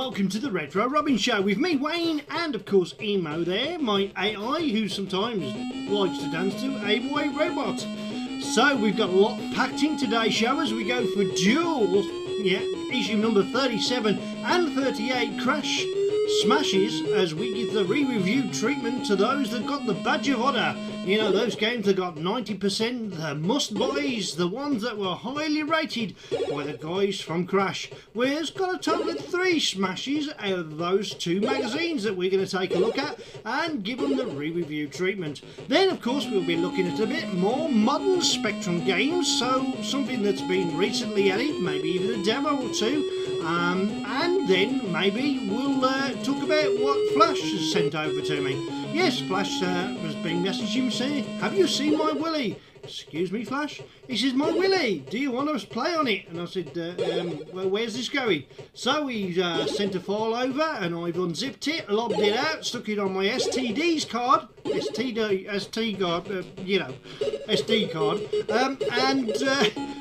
welcome to the Retro Robin Show with me, Wayne, and of course Emo there, my AI, who sometimes likes to dance to a boy robot. So we've got a lot packed in today's show as we go for duels, issue number 37 and 38 Crash Smashes, as we give the re-review treatment to those that got the badge of honour. You know, those games that got 90%, the must-buys, the ones that were highly rated by the guys from Crash. We've got a total of 3 smashes out of those 2 magazines that we're going to take a look at and give them the re-review treatment. Then, of course, we'll be looking at a bit more modern Spectrum games, so something that's been recently added, maybe even a demo or 2. And then maybe we'll talk about what Flash has sent over to me. Yes, Flash has been messaging me saying, "Have you seen my Willy?" "Excuse me, Flash?" He says, "My Willy, do you want us to play on it?" And I said, well, where's this going? So he sent a file over and I've unzipped it, lobbed it out, stuck it on my SD card, SD card, and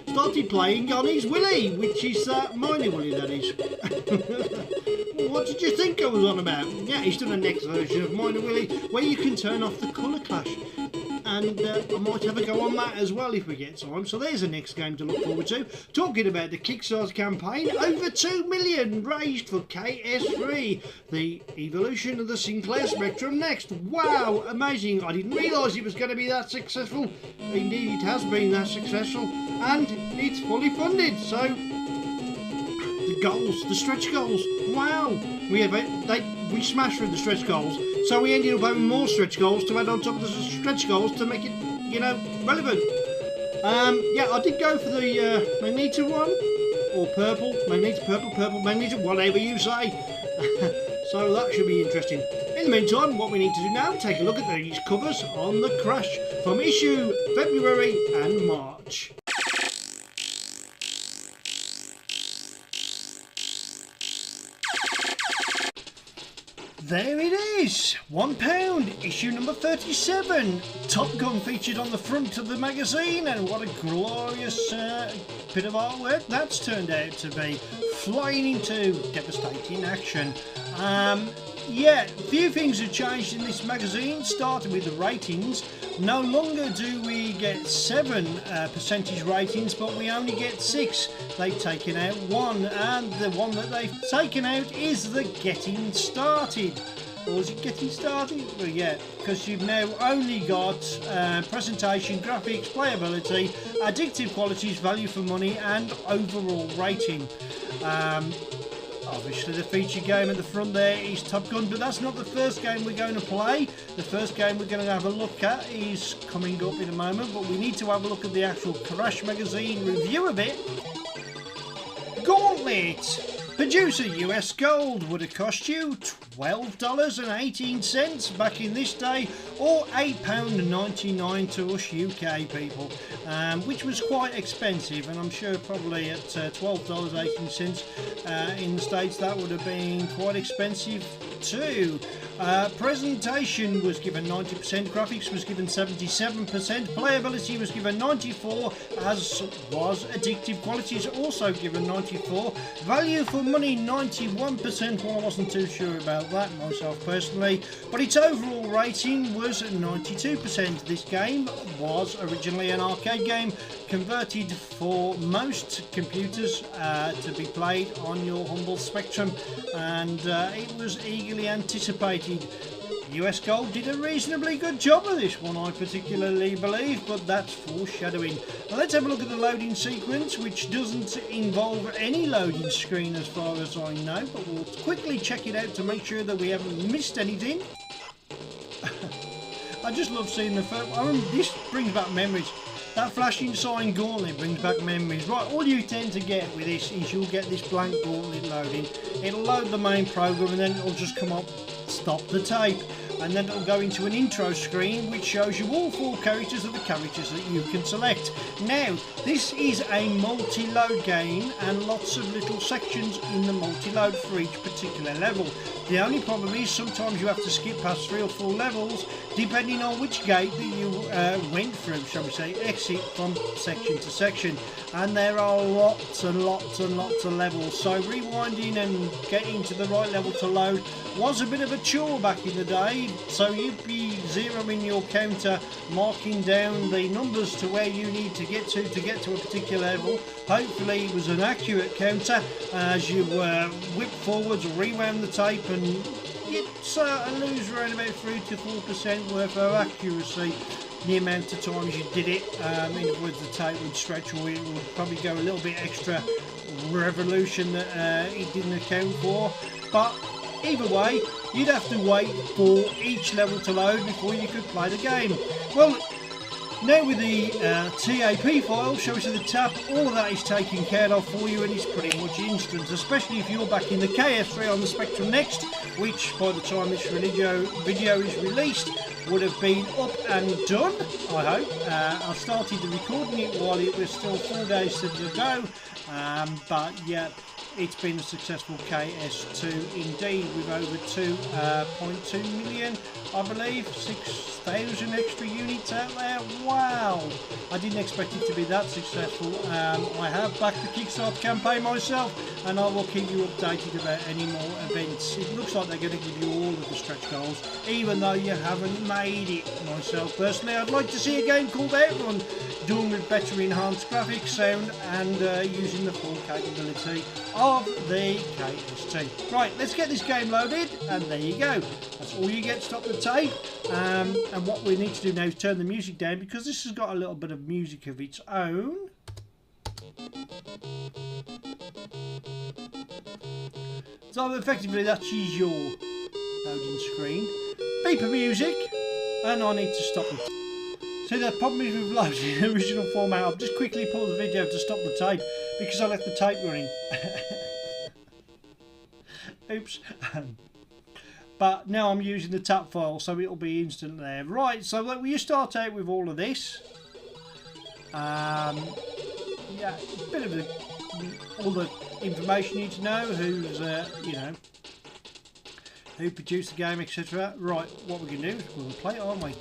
started playing on his Willy, which is mine Willy, that is. What did you think I was on about? Yeah, he's done a next version of Minor Willy where you can turn off the colour clash. And I might have a go on that as well if we get time. So there's a next game to look forward to. Talking about the Kickstarter campaign, over 2 million raised for KS3, the evolution of the Sinclair Spectrum Next. Wow, amazing. I didn't realise it was going to be that successful. Indeed, it has been that successful. And it's fully funded. So the goals, the stretch goals. Wow. We smashed through the stretch goals. So we ended up having more stretch goals to add on top of the stretch goals to make it, you know, relevant. Yeah, I did go for the Magneto one, or purple, purple, Magneto, whatever you say. So that should be interesting. In the meantime, what we need to do now, take a look at these covers on the Crash from issue February and March. There it is, £1, issue number 37. Top Gun featured on the front of the magazine, and what a glorious bit of artwork that's turned out to be. Flying into devastating action. Yeah, a few things have changed in this magazine, starting with the ratings. No longer do we get 7 percentage ratings, but we only get 6. They've taken out 1, and the one that they've taken out is the Getting Started. Or is it Getting Started? Well, yeah, because you've now only got presentation, graphics, playability, addictive qualities, value for money, and overall rating. Obviously the featured game at the front there is Top Gun, but that's not the first game we're going to play. The first game we're going to have a look at is coming up in a moment, but we need to have a look at the actual Crash magazine review of it. Gauntlet! Producer US Gold would have cost you $12.18 back in this day, or £8.99 to us UK people, which was quite expensive, and I'm sure probably at $12.18 in the States that would have been quite expensive too. Presentation was given 90%, graphics was given 77%, playability was given 94%, as was addictive qualities also given 94%, value for money 91%, well I wasn't too sure about that myself personally, but its overall rating was 92%. This game was originally an arcade game converted for most computers to be played on your humble Spectrum, and it was eagerly anticipated. US Gold did a reasonably good job of this one, I particularly believe, but that's foreshadowing. Now let's have a look at the loading sequence, which doesn't involve any loading screen as far as I know, but we'll quickly check it out to make sure that we haven't missed anything. I just love seeing the first. This brings back memories. That flashing sign Gauntlet brings back memories. Right, all you tend to get with this is you'll get this blank Gauntlet loading. It'll load the main program and then it'll just come up stop the tape, and then it'll go into an intro screen which shows you all 4 characters of the characters that you can select. Now, this is a multi-load game and lots of little sections in the multi-load for each particular level. The only problem is sometimes you have to skip past 3 or 4 levels depending on which gate that you went through, shall we say, exit from section to section. And there are lots and lots and lots of levels, so rewinding and getting to the right level to load was a bit of a chore back in the day. So you'd be zeroing your counter, marking down the numbers to where you need to get to a particular level. Hopefully it was an accurate counter as you whip forwards or rewound the tape, and you'd lose around about 3 to 4% worth of accuracy the amount of times you did it. In other words, the tape would stretch, or it would probably go a little bit extra revolution that it didn't account for. But either way, you'd have to wait for each level to load before you could play the game. Well, now with the TAP file, shall we say the tap, all of that is taken care of for you, and it's pretty much instant, especially if you're back in the KF3 on the Spectrum Next, which by the time this video is released would have been up and done, I hope. I started the recording it while it was still 4 days to go, but yeah, it's been a successful KS2 indeed, with over 2.2 million, I believe, 6,000 extra units out there. Wow, I didn't expect it to be that successful. I have backed the Kickstarter campaign myself, and I will keep you updated about any more events. It looks like they're going to give you all of the stretch goals, even though you haven't made it. Myself personally, I'd like to see a game called Outrun, done with better enhanced graphics, sound, and using the full capability of the KS2. Right, let's get this game loaded, and there you go. That's all you get. Stop the tape. And what we need to do now is turn the music down, because this has got a little bit of music of its own. So effectively that is your loading screen. Beeper music, and I need to stop it. See, the problem is with loading the original format. I've just quickly paused the video to stop the tape because I left the tape running. Oops. But now I'm using the tap file, so it'll be instant there. Right, so like, you start out with all of this. Yeah, a bit of all the information you need to know, who's you know, who produced the game, etc. Right, what we're going to do is we'll play it, aren't we?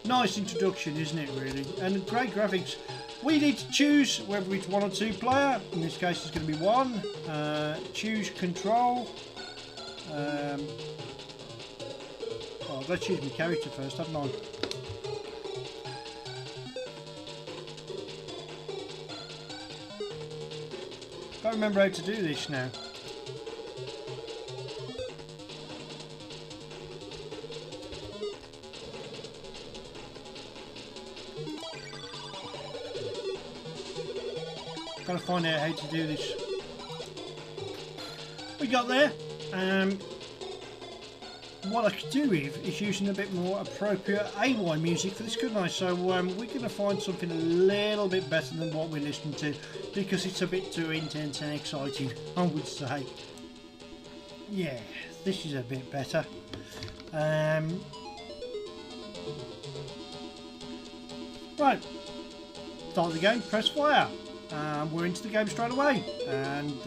Nice introduction, isn't it, really? And great graphics. We need to choose whether it's 1 or 2 player. In this case it's going to be 1. Choose control. Oh, let's choose my character first, haven't I? Can't remember how to do this now. Gotta find out how to do this. We got there. What I could do with is using a bit more appropriate AY music for this, couldn't I? So we're going to find something a little bit better than what we're listening to, because it's a bit too intense and exciting, I would say. Yeah, this is a bit better. Right, start the game, press fire. We're into the game straight away, and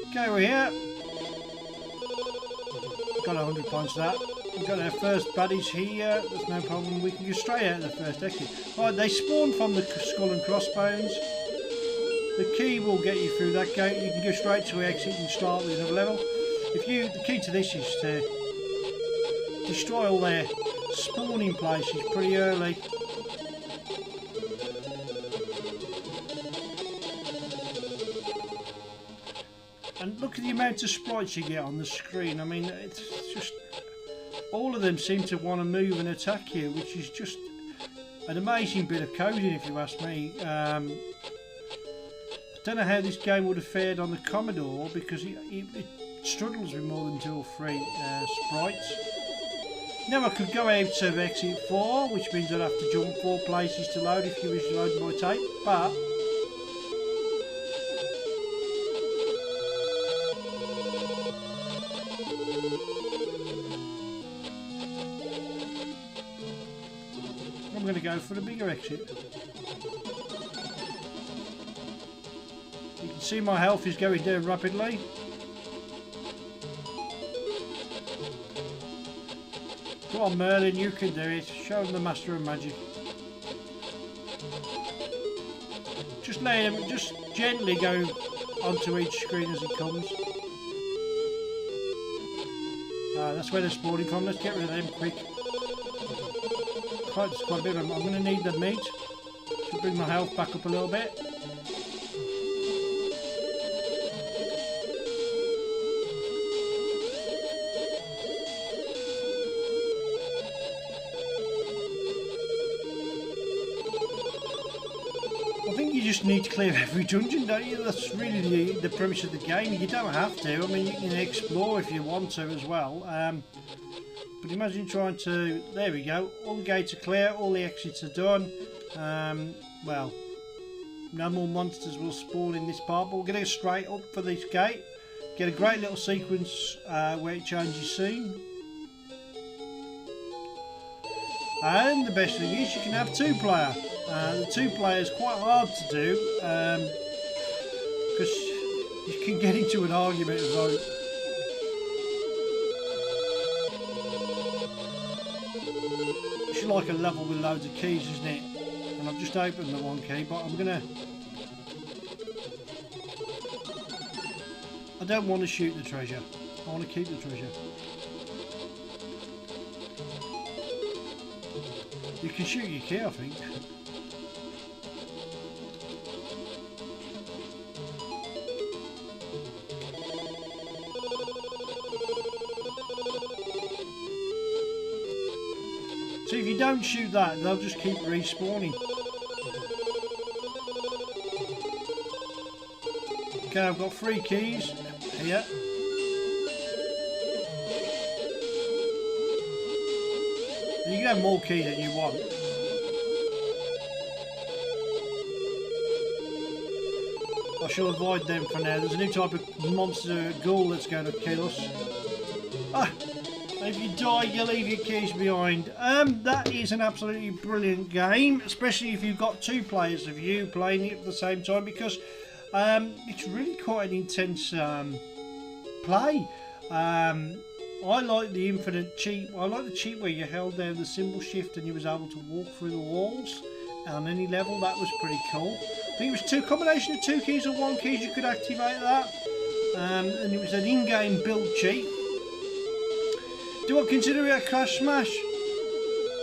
okay, we're here. Got 100 points for that. We've got our first buddies here. There's no problem. We can go straight out of the first exit. Right, they spawn from the skull and crossbones. The key will get you through that gate. You can go straight to exit and start with another level. The key to this is to destroy all their spawning places pretty early. And look at the amount of sprites you get on the screen. I mean, it's just, all of them seem to want to move and attack you, which is just an amazing bit of coding, if you ask me. I don't know how this game would have fared on the Commodore, because it struggles with more than 2 or 3 sprites. Now I could go out of exit 4, which means I'd have to jump 4 places to load if you wish to load my tape, but I'm going to go for the bigger exit. You can see my health is going down rapidly. Come on Merlin, you can do it. Show him the master of magic. Just let him, just gently go onto each screen as he comes. That's where they're spawning from. Let's get rid of them quick. Quite a bit of them. I'm going to need the meat to bring my health back up a little bit. You just need to clear every dungeon, don't you? That's really the premise of the game. You don't have to. I mean, you can explore if you want to as well. But imagine trying to... There we go. All the gates are clear. All the exits are done. Well, no more monsters will spawn in this part. But we're going to go straight up for this gate. Get a great little sequence where it changes scene. And the best thing is you can have 2-player. The 2-player is quite hard to do because you can get into an argument about it's like a level with loads of keys, isn't it? And I've just opened the one key, but I don't want to shoot the treasure. I want to keep the treasure. You can shoot your key, I think. So if you don't shoot that, they'll just keep respawning. Okay, I've got 3 keys here. You can have more keys than you want. I shall avoid them for now. There's a new type of monster ghoul that's going to kill us. If you die, you leave your keys behind. That is an absolutely brilliant game, especially if you've got 2 players of you playing it at the same time, because it's really quite an intense play. I like the infinite cheat. I like the cheat where you held down the symbol shift and you was able to walk through the walls on any level. That was pretty cool. I think it was a combination of 2 keys or 1 keys you could activate that. And it was an in-game build cheat. Do I consider it a crash smash?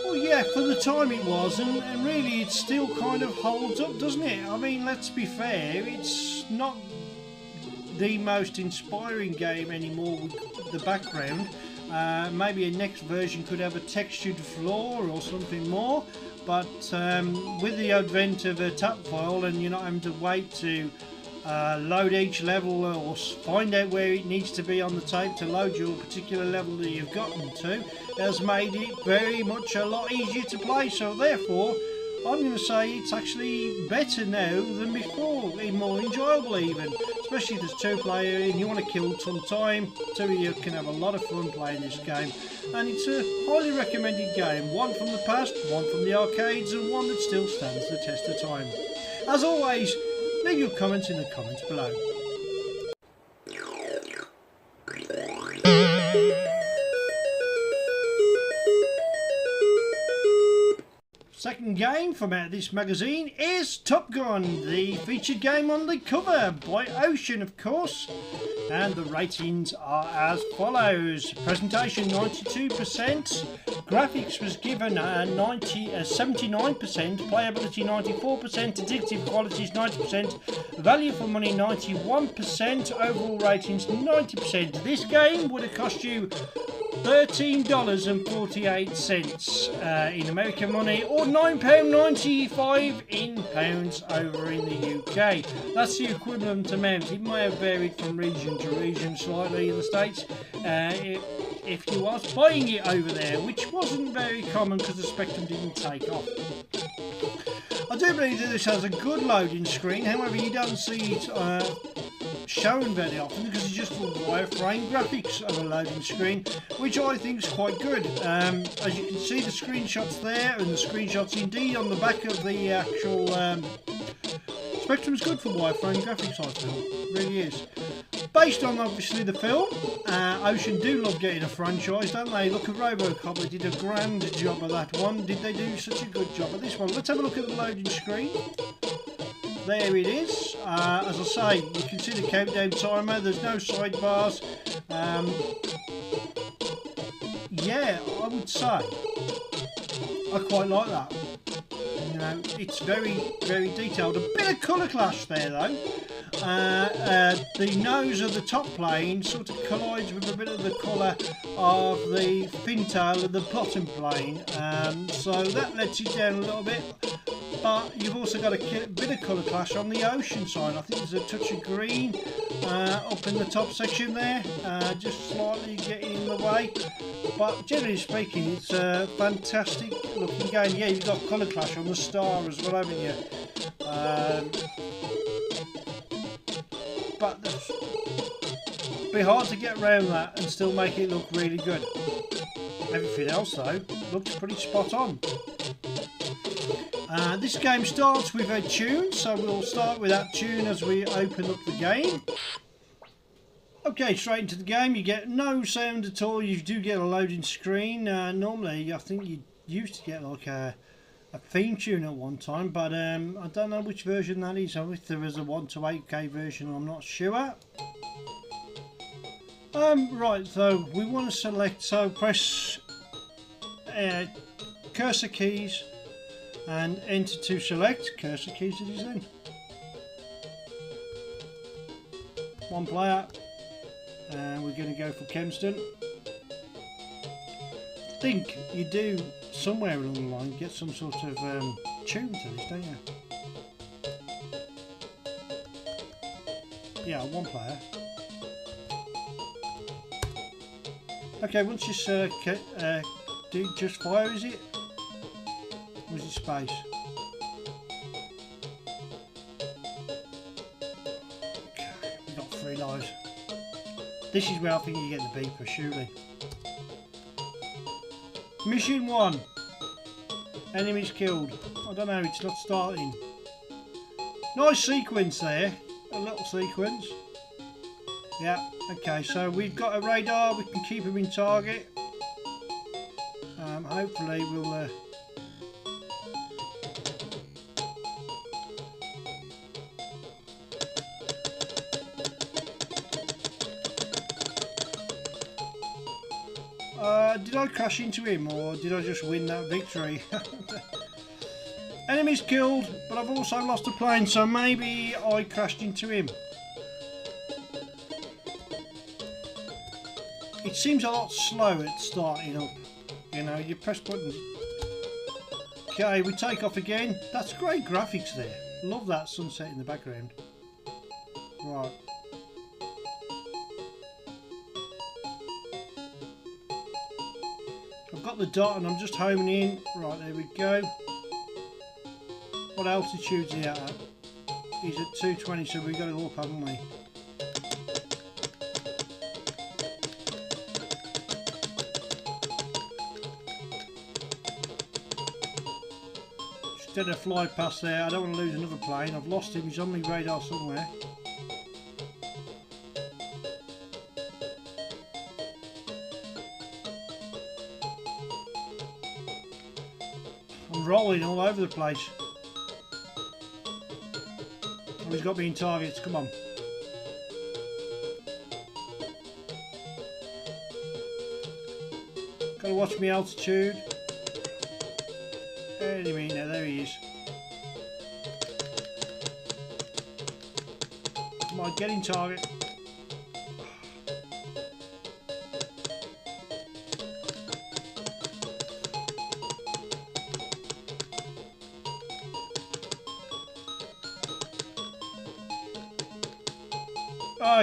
Well, yeah, for the time it was, and really it still kind of holds up, doesn't it? I mean, let's be fair, it's not the most inspiring game anymore with the background. Maybe a next version could have a textured floor or something more, but with the advent of a tap file and you're not having to wait to load each level or find out where it needs to be on the tape to load your particular level that you've gotten to, has made it very much a lot easier to play. So therefore I'm going to say it's actually better now than before, more enjoyable even, especially if there's 2 player and you want to kill some time. 2 of you can have a lot of fun playing this game, and it's a highly recommended game, one from the past, one from the arcades, and one that still stands the test of time. As always, leave your comments in the comments below. Second game from out of this magazine is Top Gun, the featured game on the cover by Ocean, of course. And the ratings are as follows. Presentation 92%, graphics was given a 79%, playability 94%, addictive qualities 90%, value for money 91%, overall ratings 90%. This game would have cost you $13.48 in American money, or £9.95 in pounds over in the UK. That's the equivalent amount. It may have varied from region to region slightly in the States. If you was buying it over there, which wasn't very common because the Spectrum didn't take off. I do believe that this has a good loading screen, however you don't see it shown very often because it's just a wireframe graphics of a loading screen, which I think is quite good. As you can see, the screenshots there, and the screenshots indeed on the back of the actual Spectrum is good for wireframe graphics, I feel. It really is. Based on obviously the film, Ocean do love getting a franchise, don't they? Look at RoboCop, they did a grand job of that one. Did they do such a good job of this one? Let's have a look at the loading screen. There it is. As I say, you can see the countdown timer. There's no sidebars. Yeah, I would say I quite like that. You know, it's very, very detailed. A bit of colour clash there, though. The nose of the top plane sort of collides with a bit of the colour of the fin tail of the bottom plane. So that lets it down a little bit. But you've also got a bit of colour clash on the ocean side. I think there's a touch of green up in the top section there, just slightly getting in the way. But generally speaking, it's a fantastic looking game. Yeah, you've got colour clash on the star as well, haven't you? But it'd be hard to get around that and still make it look really good. Everything else though looks pretty spot on. This game starts with a tune, so we'll start with that tune as we open up the game. Okay, straight into the game. You get no sound at all. You do get a loading screen. Normally, I think you used to get like a theme tune at one time, but I don't know which version that is. If there is a 1 to 8K version, I'm not sure. Right, so we want to select, so press cursor keys and enter to select. Cursor keys it is then. One player, and we're going to go for Kempston. I think you do somewhere along the line get some sort of tune to this, don't you? Yeah, one player. Okay, once you select, do just fire, is it? Or is it space? Okay, we've got 3 lives. This is where I think you get the beeper, surely. Mission 1. Enemies killed. I don't know, it's not starting. Nice sequence there. A little sequence. Yeah, okay, so we've got a radar. We can keep him in target. Hopefully we'll... did I crash into him, or did I just win that victory? Enemies killed, but I've also lost a plane, so maybe I crashed into him. It seems a lot slow at starting up. You know, you press buttons. Okay, we take off again. That's great graphics there. Love that sunset in the background. Right. I've got the dot and I'm just homing in. Right, there we go. What altitude is he at? He's at 220, so we've got to go up, haven't we? Instead of fly past there, I don't want to lose another plane. I've lost him, he's on my radar somewhere. I'm rolling all over the place. Oh, he's got me in targets, come on. Gotta watch my altitude. Anyway, now there he is. Come on, get in target.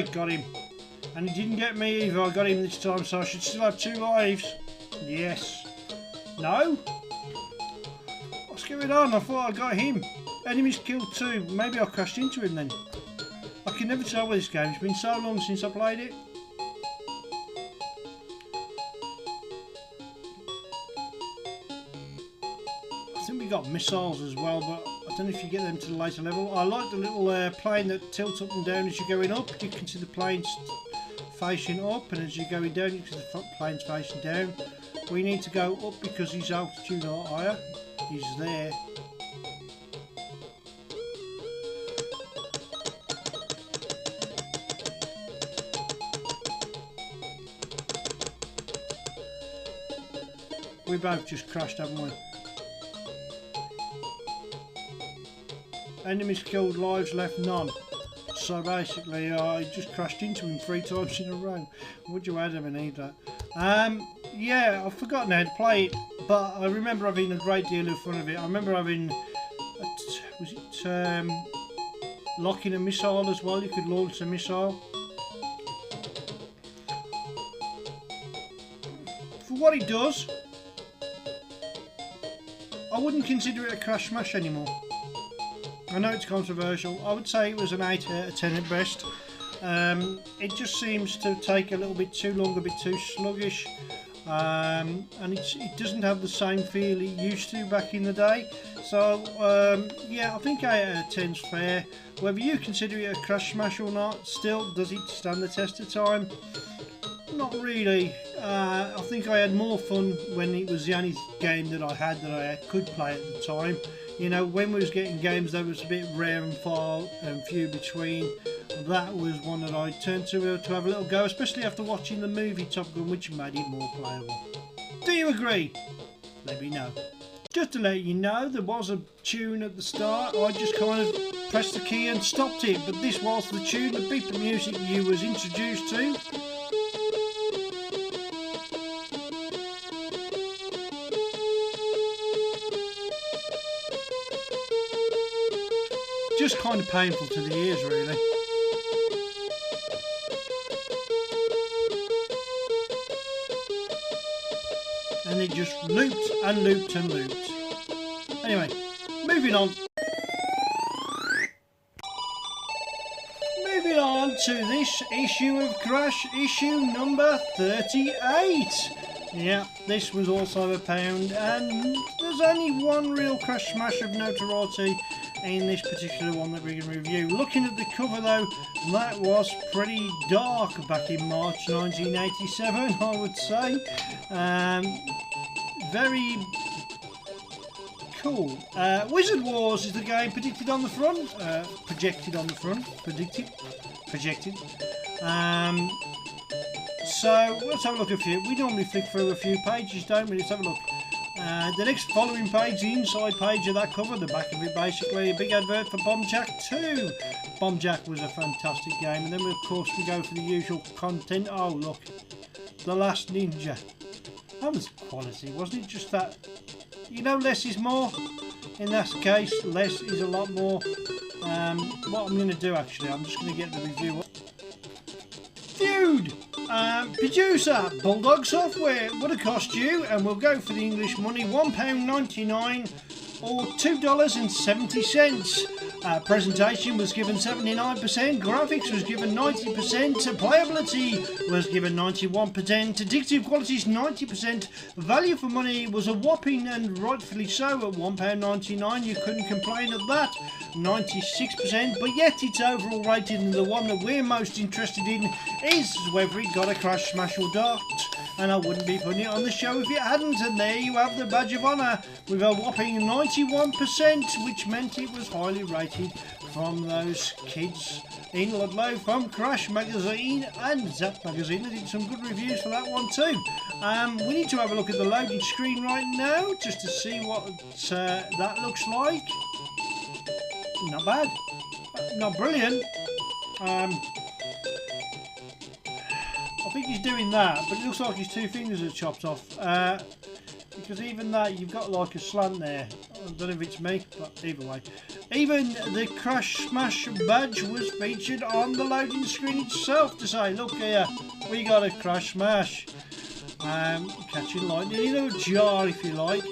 right, got him. And he didn't get me either. I got him this time, so I should still have 2 lives. Yes. No? What's going on? I thought I got him. Enemies killed 2. Maybe I crashed into him then. I can never tell with this game. It's been so long since I played it. I think we got missiles as well, but I don't know if you get them to the later level. I like the little plane that tilts up and down as you're going up. You can see the planes facing up, and as you're going down, you can see the planes facing down. We need to go up because his altitude are higher. He's there. We both just crashed, haven't we? Enemies killed, lives left none. So basically I just crashed into him 3 times in a row. Would you add him and need that? Yeah, I've forgotten how to play it, but I remember having a great deal of fun of it. I remember having, was it locking a missile as well? You could launch a missile. For what it does, I wouldn't consider it a crash smash anymore. I know it's controversial. I would say it was an 8 out of 10 at best. It just seems to take a little bit too long, a bit too sluggish, and it doesn't have the same feel it used to back in the day. So yeah, I think 8 out of 10 is fair. Whether you consider it a crash smash or not, still, does it stand the test of time? Not really. I think I had more fun when it was the only game that I had that I could play at the time. You know, when we was getting games that was a bit rare and far and few between, that was one that I turned to have a little go, especially after watching the movie Top Gun, which made it more playable. Do you agree? Let me know. Just to let you know, there was a tune at the start. I just kind of pressed the key and stopped it, but this was the tune, the beat, the music you was introduced to. Just kind of painful to the ears, really. And it just looped and looped and looped. Anyway, moving on. Moving on to this issue of Crash, issue number 38. Yeah, this was also £1, and there's only one real Crash Smash of notoriety in this particular one that we can review. Looking at the cover though, that was pretty dark back in March 1987, I would say. Very cool. Wizard Wars is the game predicted on the front, projected on the front, projected. So let's have a look at a few. We normally flick through a few pages, don't we? Let's have a look. The next following page, the inside page of that cover, the back of it basically, a big advert for Bomb Jack 2. Bomb Jack was a fantastic game, and then of course we go for the usual content. Oh look, The Last Ninja. That was quality, wasn't it? Just that, you know, less is more. In that case, less is a lot more. What I'm going to do actually, I'm just going to get the review. FEUD! Producer, Bulldog Software. Would have cost you, and we'll go for the English money, £1.99 or $2.70. Presentation was given 79%, graphics was given 90%, playability was given 91%, addictive qualities 90%, value for money was a whopping, and rightfully so, at £1.99. You couldn't complain at that, 96%, but yet its overall rating, and the one that we're most interested in, is whether it got a crash, smash or not. And I wouldn't be putting it on the show if it hadn't, and there you have the badge of honour with a whopping 91%, which meant it was highly rated from those kids in Ludlow from Crash Magazine and Zap Magazine. They did some good reviews for that one too. We need to have a look at the loading screen right now just to see what that looks like. Not bad, not brilliant. I think he's doing that, but it looks like his 2 fingers are chopped off. Because even that, you've got like a slant there. I don't know if it's me, but either way. Even the Crash Smash badge was featured on the loading screen itself to say, look here, we got a Crash Smash. Catching lightning in a jar, if you like.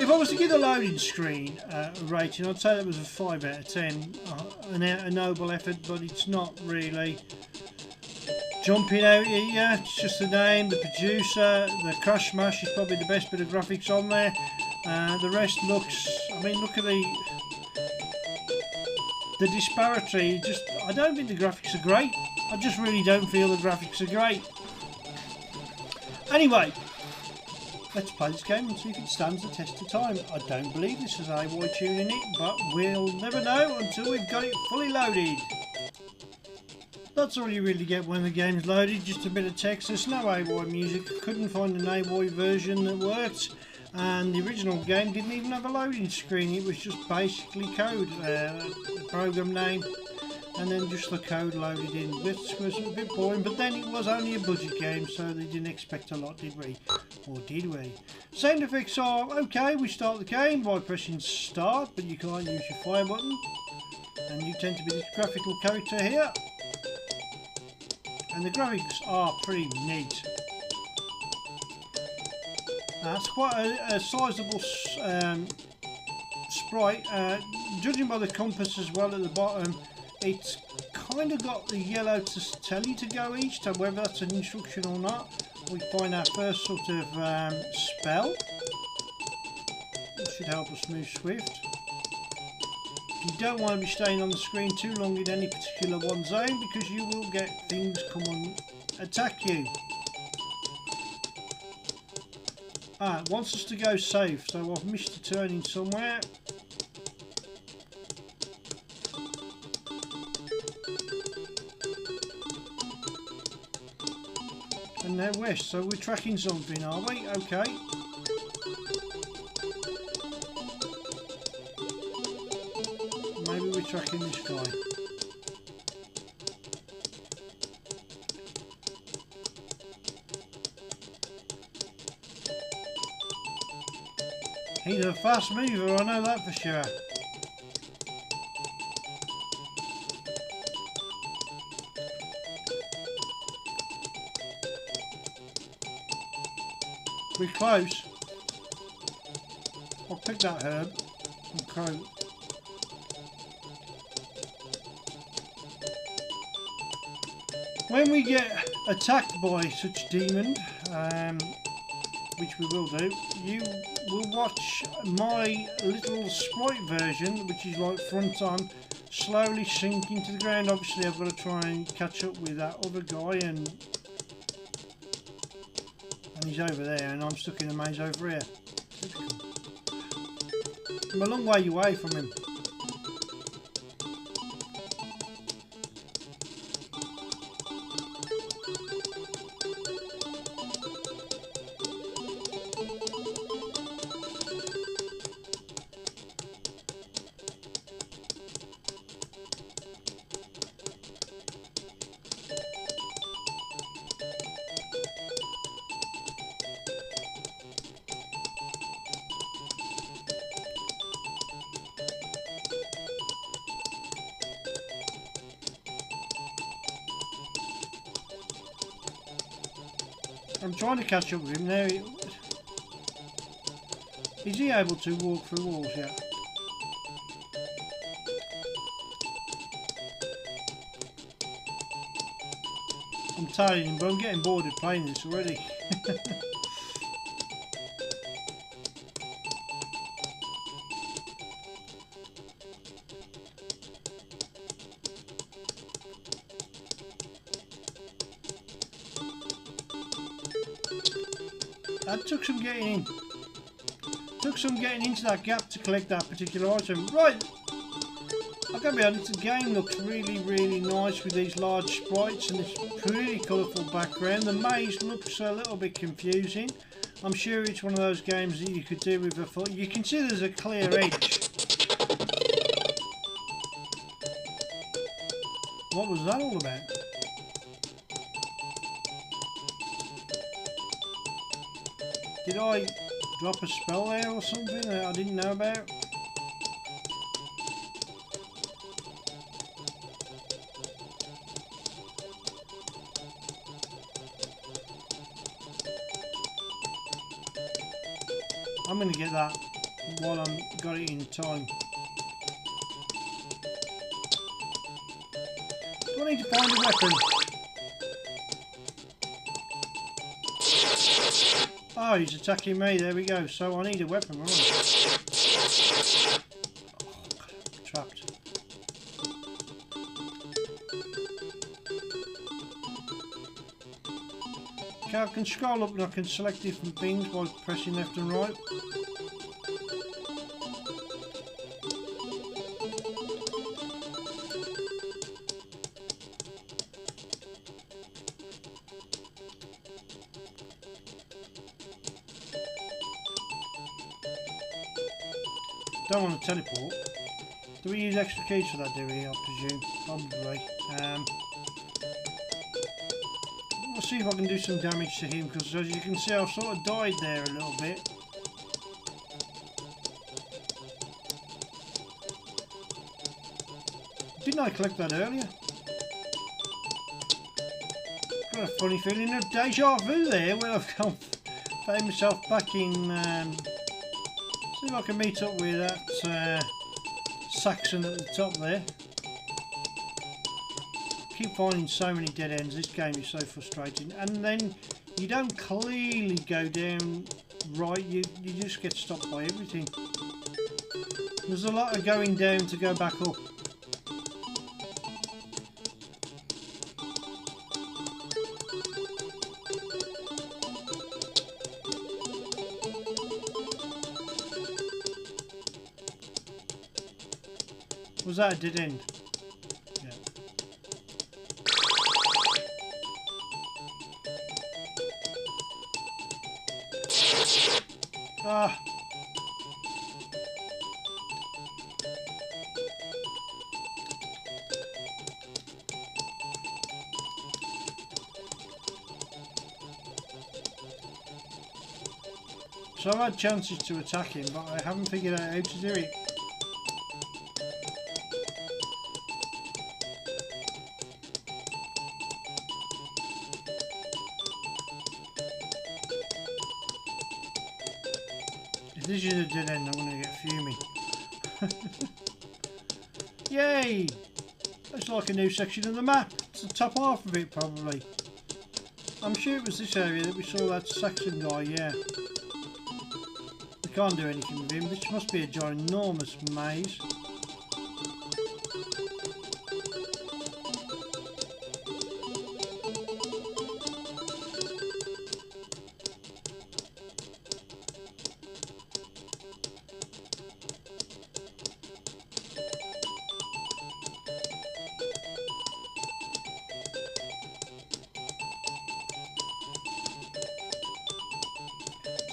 If I was to give the loading screen a rating, I'd say that was a 5 out of 10. A noble effort, but it's not really jumping out here. It's just the name, the producer. The Crash Smash is probably the best bit of graphics on there. The rest looks, I mean, look at the disparity. Just, I don't think the graphics are great. I just really don't feel the graphics are great. Anyway, let's play this game and see if it stands the test of time. I don't believe this has AY tune in it, but we'll never know until we've got it fully loaded. That's all you really get when the game's loaded, just a bit of text. There's no AY music. I couldn't find an AY version that worked, and the original game didn't even have a loading screen. It was just basically code, the program name, and then just the code loaded in, which was a bit boring. But then it was only a budget game, so they didn't expect a lot, did we? Or did we? Sound effects are okay. We start the game by pressing start, but you can't use your fire button, and you tend to be this graphical character here. And the graphics are pretty neat. That's quite a sizable sprite. Judging by the compass as well at the bottom, it's kind of got the yellow to tell you to go east, so whether that's an instruction or not. We find our first sort of spell. It should help us move swift. You don't want to be staying on the screen too long in any particular one zone, because you will get things come and attack you. It wants us to go safe, so I've missed a turning somewhere. And now west, so we're tracking something, are we? Okay. Maybe we're tracking this guy. He's a fast mover, I know that for sure. We're close. I'll pick that herb and crow. When we get attacked by such demon, which we will do, you will watch my little sprite version, which is like front on, slowly sink into the ground. Obviously I've got to try and catch up with that other guy, and he's over there and I'm stuck in the maze over here. I'm a long way away from him. I'm trying to catch up with him now. Is he able to walk through walls yet? I'm telling him, but I'm getting bored of playing this already. That took some getting in. Took some getting into that gap to collect that particular item. Right, I've got to be honest, the game looks really, really nice with these large sprites and this pretty colourful background. The maze looks a little bit confusing. I'm sure it's one of those games that you could do with a foot. You can see there's a clear edge. What was that all about? Did I drop a spell there or something that I didn't know about? I'm going to get that while I'm got it in time. Do I need to find a weapon? Oh, he's attacking me. There we go. So I need a weapon, right? Oh, God, trapped. Okay, I can scroll up and I can select different things by pressing left and right. Don't want to teleport. Do we use extra keys for that, do we? I presume. Probably. We'll see if I can do some damage to him, because as you can see I've sort of died there a little bit. Didn't I collect that earlier? Got a funny feeling of deja vu there, where I've found myself back in... see if I can meet up with that Saxon at the top there. Keep finding so many dead ends. This game is so frustrating, and then you don't clearly go down right, you just get stopped by everything. There's a lot of going down to go back up. Was that a dead end? Yeah. Ah. So I've had chances to attack him, but I haven't figured out how to do it. If this is a dead end, I'm going to get fuming. Yay! That's like a new section of the map. It's the top half of it, probably. I'm sure it was this area that we saw that Saxon guy, yeah. We can't do anything with him. This must be a ginormous maze.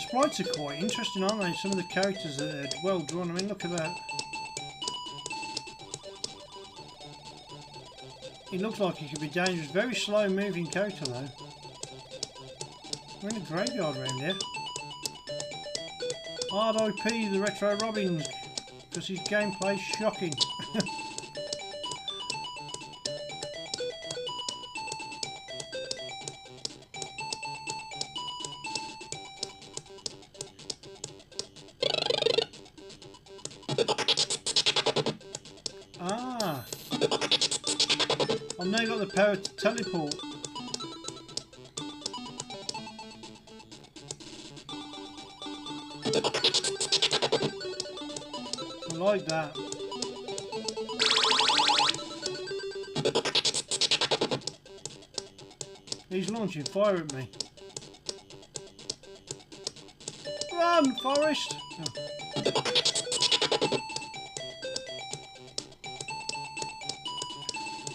Sprites are quite interesting, aren't they? Some of the characters are well drawn. I mean, look at that. It looks like he could be dangerous. Very slow moving character though. We're in a graveyard around here. RIP the Retro Robbins, because his gameplay's shocking. Ah, I've now got the power to teleport. I like that. He's launching fire at me. Run, Forest! Oh.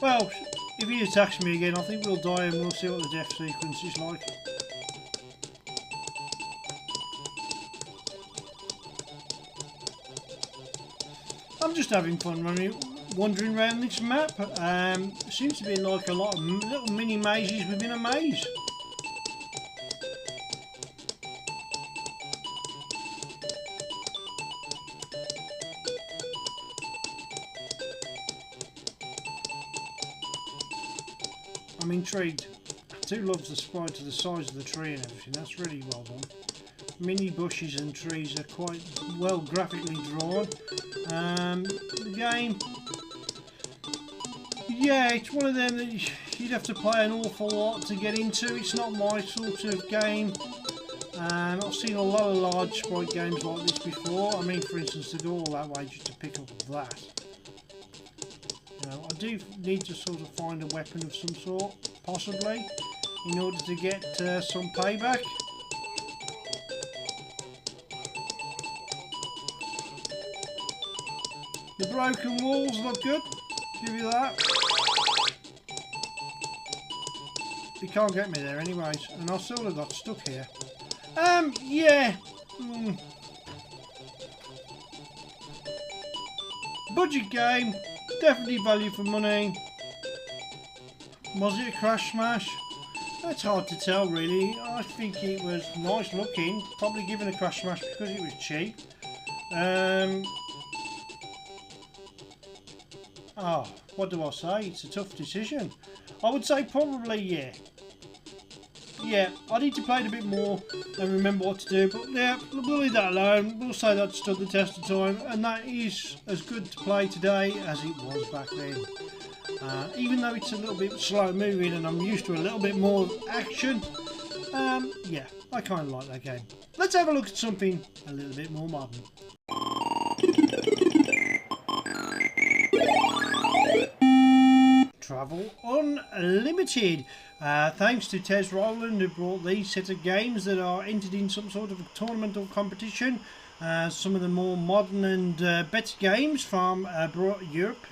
Well, if he attacks me again, I think we'll die and we'll see what the death sequence is like. I'm just having fun wandering around this map. Seems to be like a lot of little mini mazes within a maze. I'm intrigued. I do love the sprite to the size of the tree and everything. That's really well done. Mini bushes and trees are quite well graphically drawn. The game, yeah, it's one of them that you'd have to play an awful lot to get into. It's not my sort of game. I've seen a lot of large sprite games like this before. I mean, for instance, to go all that way just to pick up that. You know, I do need to sort of find a weapon of some sort, possibly, in order to get some payback. The broken walls look good, give you that. He can't get me there anyways, and I sort of got stuck here. Yeah. Budget game, definitely value for money. Was it a crash smash? That's hard to tell really. I think it was nice looking, probably given a crash smash because it was cheap. Oh, what do I say? It's a tough decision. I would say probably yeah. Yeah, I need to play it a bit more and remember what to do, but yeah, we'll leave that alone. We'll say that stood the test of time, and that is as good to play today as it was back then. Even though it's a little bit slow moving and I'm used to a little bit more action, yeah, I kind of like that game. Let's have a look at something a little bit more modern. Travel Unlimited. Thanks to Tez Rowland who brought these set of games that are entered in some sort of a tournament or competition. Some of the more modern and better games from Europe.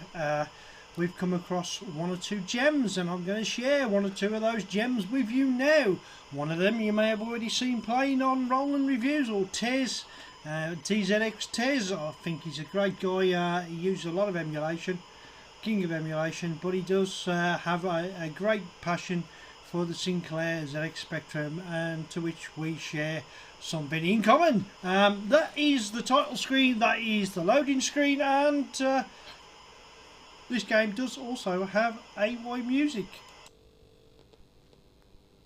We've come across one or two gems, and I'm going to share one or two of those gems with you now. One of them you may have already seen playing on Rowland Reviews, or Tez, TZX Tez. I think he's a great guy. He uses a lot of emulation. King of emulation, but he does have a great passion for the Sinclair ZX Spectrum, and to which we share something in common. That is the title screen, that is the loading screen, and this game does also have ASYwmetry music.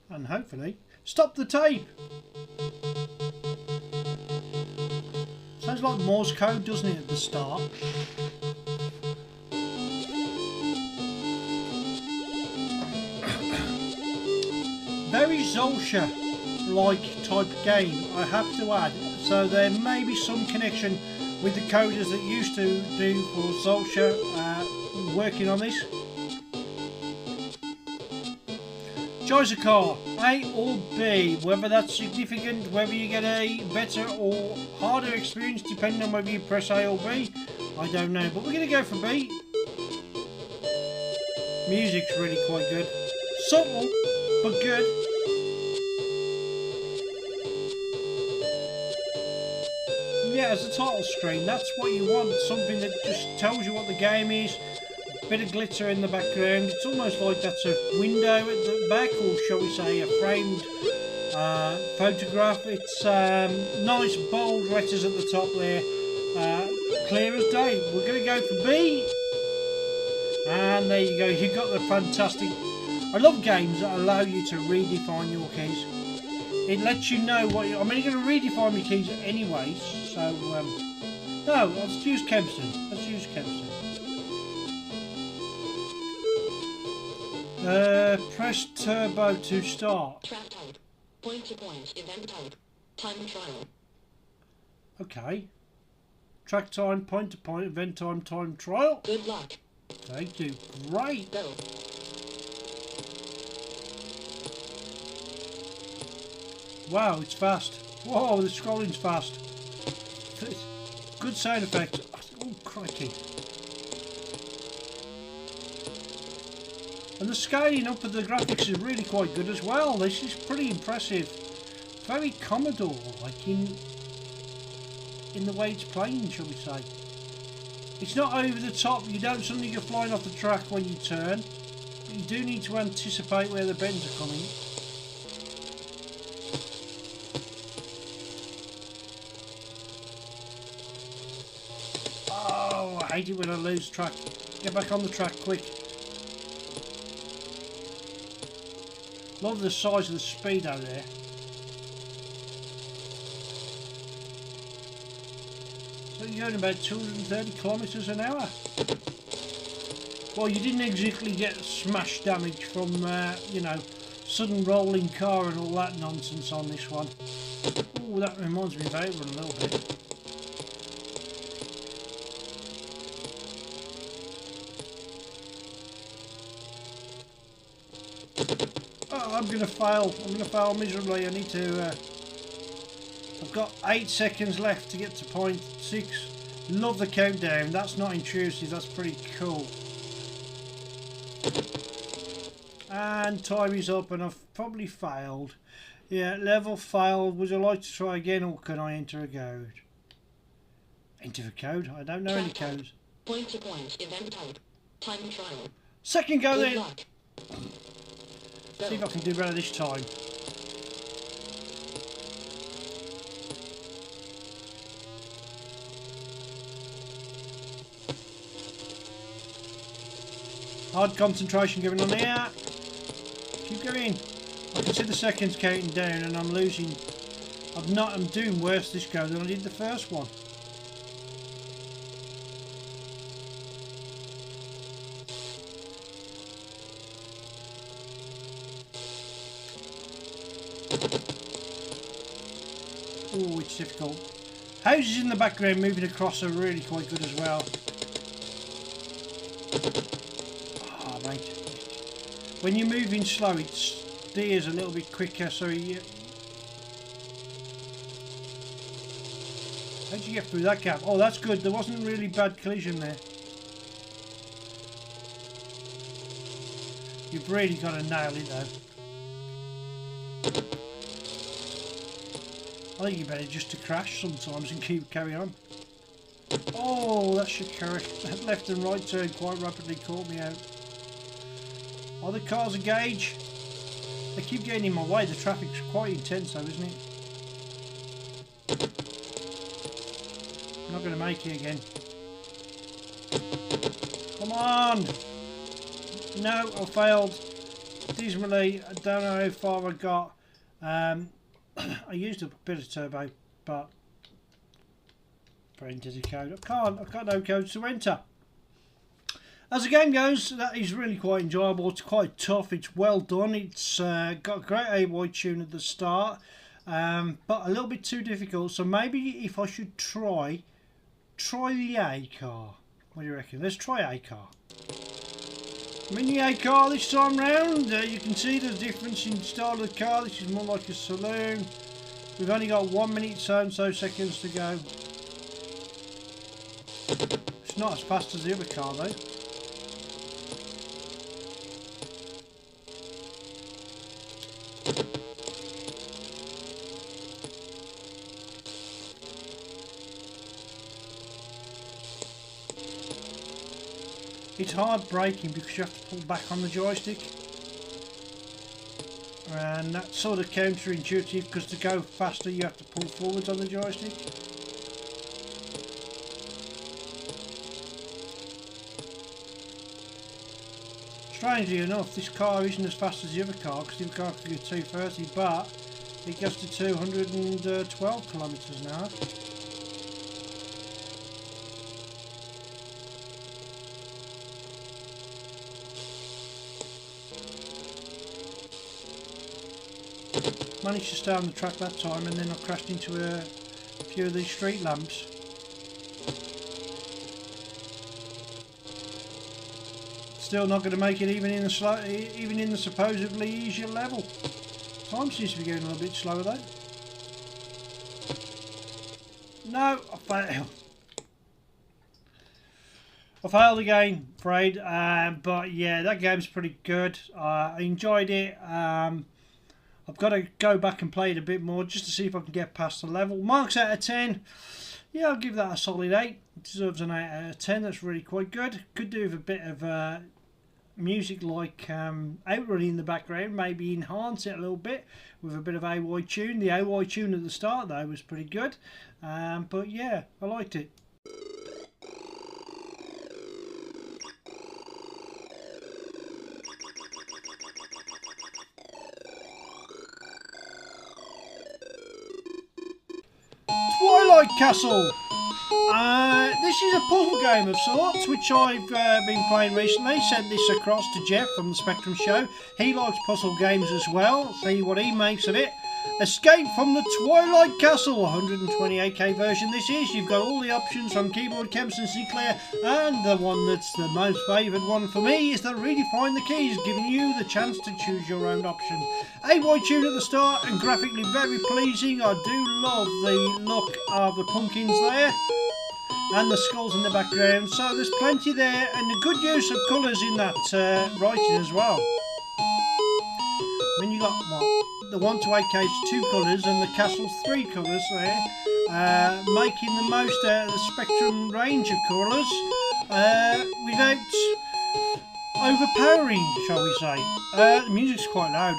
And hopefully, stop the tape! Sounds like Morse code, doesn't it, at the start? Very Zolcia-like type game, I have to add, so there may be some connection with the coders that used to do for Zolcia working on this. Choice a car, A or B, whether that's significant, whether you get a better or harder experience depending on whether you press A or B, I don't know, but we're going to go for B. Music's really quite good, subtle but good. Yeah, as a title screen, that's what you want, something that just tells you what the game is, a bit of glitter in the background. It's almost like that's a window at the back, or shall we say a framed photograph. It's nice bold letters at the top there, clear as day. We're going to go for B, and there you go, you've got the fantastic. I love games that allow you to redefine your keys. It lets you know what you... I mean, you're going to redefine your keys anyways, so... no, let's use Kempston. Let's use Kempston. Press turbo to start. Track type. Point to point. Event type. Time trial. Okay. Track time, point to point, event time, time trial. Good luck. Thank you. Great. Go. Wow, it's fast. Whoa, the scrolling's fast. Good sound effect. Oh, crikey. And the scaling up of the graphics is really quite good as well. This is pretty impressive. Very Commodore-like in the way it's playing, shall we say. It's not over the top. You don't suddenly go flying off the track when you turn. But you do need to anticipate where the bends are coming. I hate it when I lose track. Get back on the track quick. Love the size of the speedo there. So you're going about 230 kilometres an hour. Well, you didn't exactly get smash damage from, you know, sudden rolling car and all that nonsense on this one. Oh, that reminds me of Outrun a little bit. Oh, I'm going to fail. I'm going to fail miserably. I need to... I've got 8 seconds left to get to point 6. Love the countdown. That's not intrusive. That's pretty cool. And time is up and I've probably failed. Yeah, level failed. Would I like to try again or can I enter a code? Enter a code? I don't know any codes. Point to point, event type, time trial. Second go Good then. luck. See if I can do better this time. Hard concentration going on here. Keep going. I can see the seconds counting down and I'm losing. I'm doing worse this go than I did the first one. Oh, it's difficult. Houses in the background moving across are really quite good as well. Ah, oh, mate. When you're moving slow, it steers a little bit quicker, so you... How'd you get through that gap? Oh, that's good. There wasn't a really bad collision there. You've really got to nail it, though. I think you better just to crash sometimes and carry on. Oh, that should carry. That left and right turn quite rapidly caught me out. Oh, the cars are gauge. They keep getting in my way. The traffic's quite intense though, isn't it? I'm not going to make it again. Come on! No, I failed. Dismally, I don't know how far I got. I used a bit of turbo, but for enter the code. I've got no codes to enter. As the game goes, that is really quite enjoyable. It's quite tough. It's well done. It's got a great AY tune at the start, but a little bit too difficult. So maybe if I should try the A car. What do you reckon? Let's try A car. I'm in the A car this time round. You can see the difference in style of the car. This is more like a saloon. We've only got 1 minute so seconds to go. It's not as fast as the other car though. It's hard braking because you have to pull back on the joystick, and that's sort of counterintuitive because to go faster you have to pull forwards on the joystick. Strangely enough, this car isn't as fast as the other car because the other car could go 230, but it gets to 212 kilometres an hour. Managed to stay on the track that time, and then I crashed into a few of these street lamps. Still not going to make it even in the supposedly easier level. Time seems to be going a little bit slower though. No, I failed. I failed again, afraid. But yeah, that game's pretty good. I enjoyed it. I've got to go back and play it a bit more just to see if I can get past the level. Marks out of 10. Yeah, I'll give that a solid 8. It deserves an 8 out of 10. That's really quite good. Could do with a bit of music like Outrun in the background. Maybe enhance it a little bit with a bit of AY tune. The AY tune at the start though was pretty good. But yeah, I liked it. Twilight Castle. This is a puzzle game of sorts, which I've been playing recently. Sent this across to Jeff from the Spectrum Show. He likes puzzle games as well. See what he makes of it. Escape from the Twilight Castle, 128k version this is. You've got all the options from Keyboard Kemps and Sinclair, and the one that's the most favoured one for me is the Redefine the Keys, giving you the chance to choose your own option. AY tune at the start and graphically very pleasing. I do love the look of the pumpkins there and the skulls in the background, so there's plenty there and a good use of colours in that writing as well. When you got what? The 1 to 8K is 2 colours and the castle's 3 colours there, making the most out of the Spectrum range of colours without overpowering, shall we say. The music's quite loud.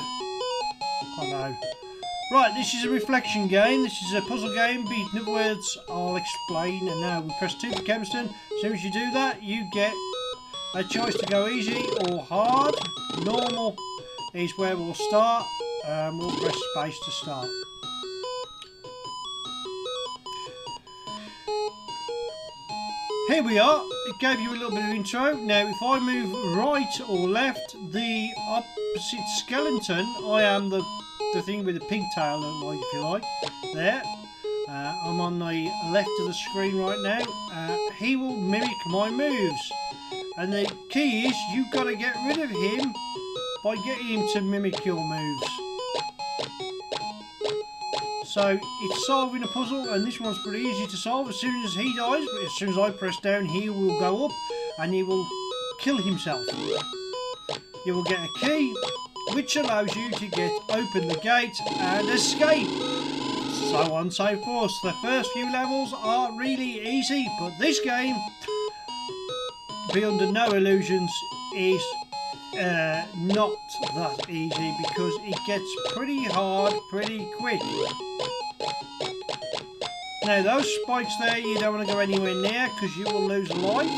Right, this is a reflection game. This is a puzzle game, but in other words, I'll explain. And now we press 2 for Kempston. As soon as you do that, you get a choice to go easy or hard. Normal is where we'll start. We'll press space to start. Here we are. It gave you a little bit of intro. Now if I move right or left, the opposite skeleton, I am the thing with the pigtail, if you like, there. I'm on the left of the screen right now. He will mimic my moves. And the key is you've got to get rid of him by getting him to mimic your moves. So it's solving a puzzle, and this one's pretty easy to solve. As soon as he dies, but as soon as I press down, he will go up and he will kill himself. You will get a key which allows you to open the gate and escape. So on, so forth. The first few levels are really easy, but this game, be under no illusions, is not that easy because it gets pretty hard pretty quick. Now those spikes there, you don't want to go anywhere near because you will lose life.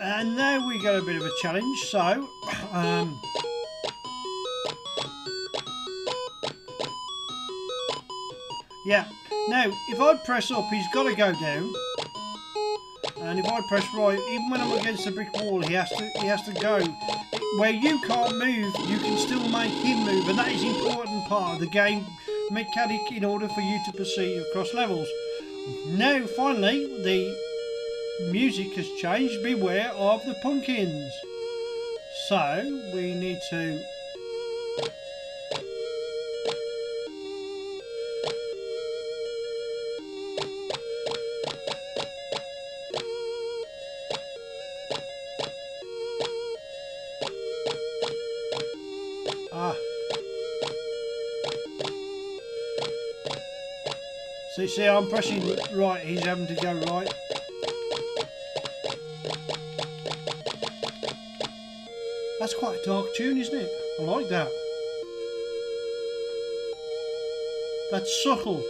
And now we got a bit of a challenge, so yeah, now if I press up, he's got to go down. And if I press right, even when I'm against the brick wall, he has to go. Where you can't move, you can still make him move, and that is an important part of the game mechanic in order for you to proceed across levels. Now, finally, the music has changed. Beware of the pumpkins. So we need to see, I'm pressing right, he's having to go right. That's quite a dark tune, isn't it? I like that. That's subtle.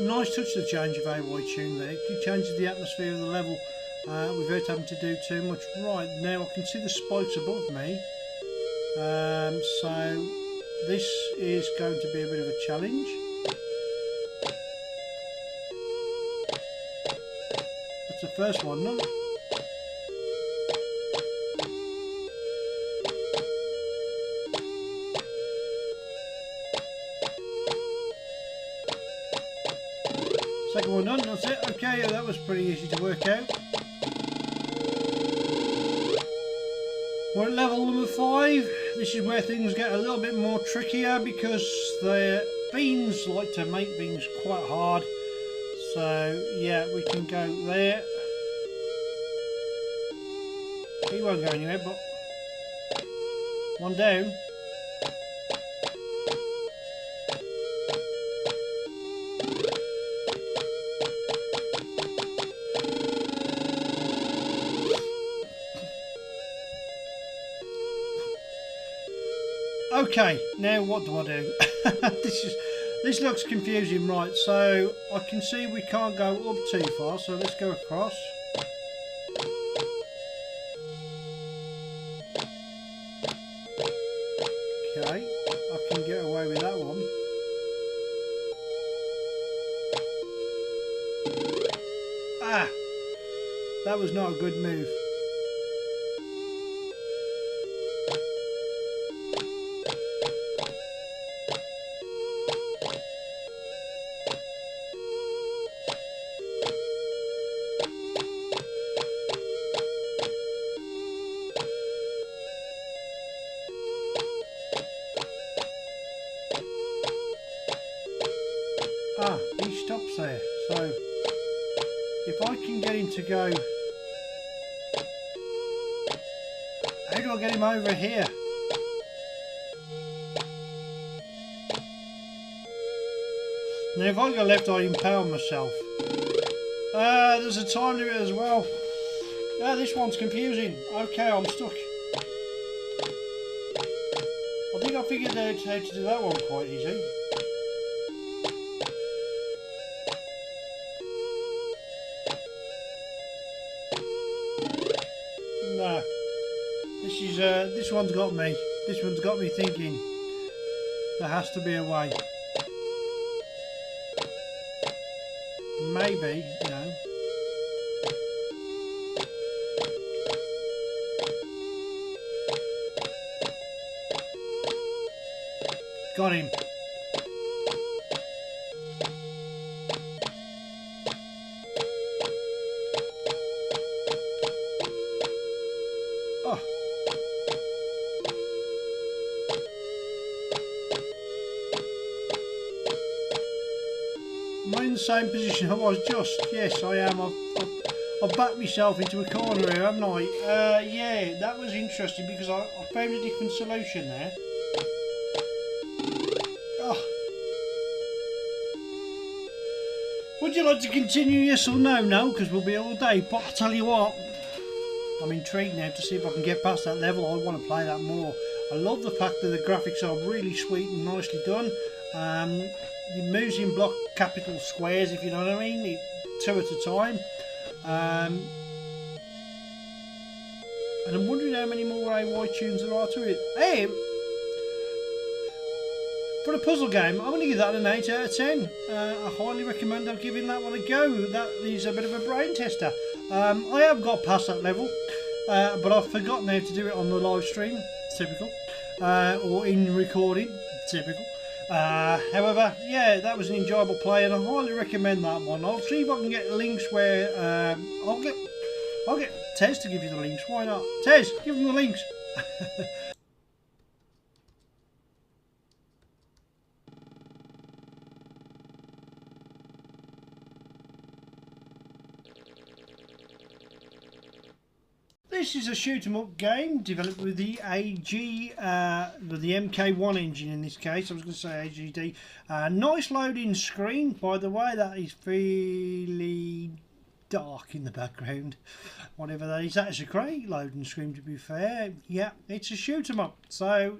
Nice touch, the change of AY tune there. It changes the atmosphere of the level without having to do too much. Right, now I can see the spikes above me. So this is going to be a bit of a challenge. That's the first one, no? Second one done, that's it. Okay, yeah, that was pretty easy to work out. We're at level number 5. This is where things get a little bit more trickier because the fiends like to make things quite hard. So yeah, we can go there. He won't go anywhere, but one down. Okay, now what do I do? This looks confusing, right? So I can see we can't go up too far, so let's go across. that was not a good move. Ah, he stops there, so if I can get him to go, how do I get him over here? Now if I go left I impale myself. There's a time limit as well. This one's confusing. Okay, I'm stuck. I think I figured out how to do that one quite easy. No, this one's got me. This one's got me thinking there has to be a way. Maybe, no. Got him. Am I in the same position I was just? Yes, I am. I've backed myself into a corner here, haven't I? Yeah, that was interesting because I found a different solution there. Oh. Would you like to continue, yes or no? No, because we'll be here all day. But I tell you what, I'm intrigued now to see if I can get past that level. I want to play that more. I love the fact that the graphics are really sweet and nicely done. It moves in block capital squares, if you know what I mean, 2 at a time. And I'm wondering how many more AY tunes there are to it. Hey, for a puzzle game, I'm going to give that an 8 out of 10. I highly recommend giving that one a go. That is a bit of a brain tester. I have got past that level, but I've forgotten how to do it on the live stream, typical, or in recording, typical. However, yeah, that was an enjoyable play, and I highly recommend that one. I'll see if I can get links where I'll get Tez to give you the links. Why not? Tez, give them the links. This is a shoot 'em up game developed with the the MK1 engine in this case. I was going to say AGD. Nice loading screen, by the way. That is fairly dark in the background. Whatever that is, that is a great loading screen, to be fair. Yeah, it's a shoot 'em up. So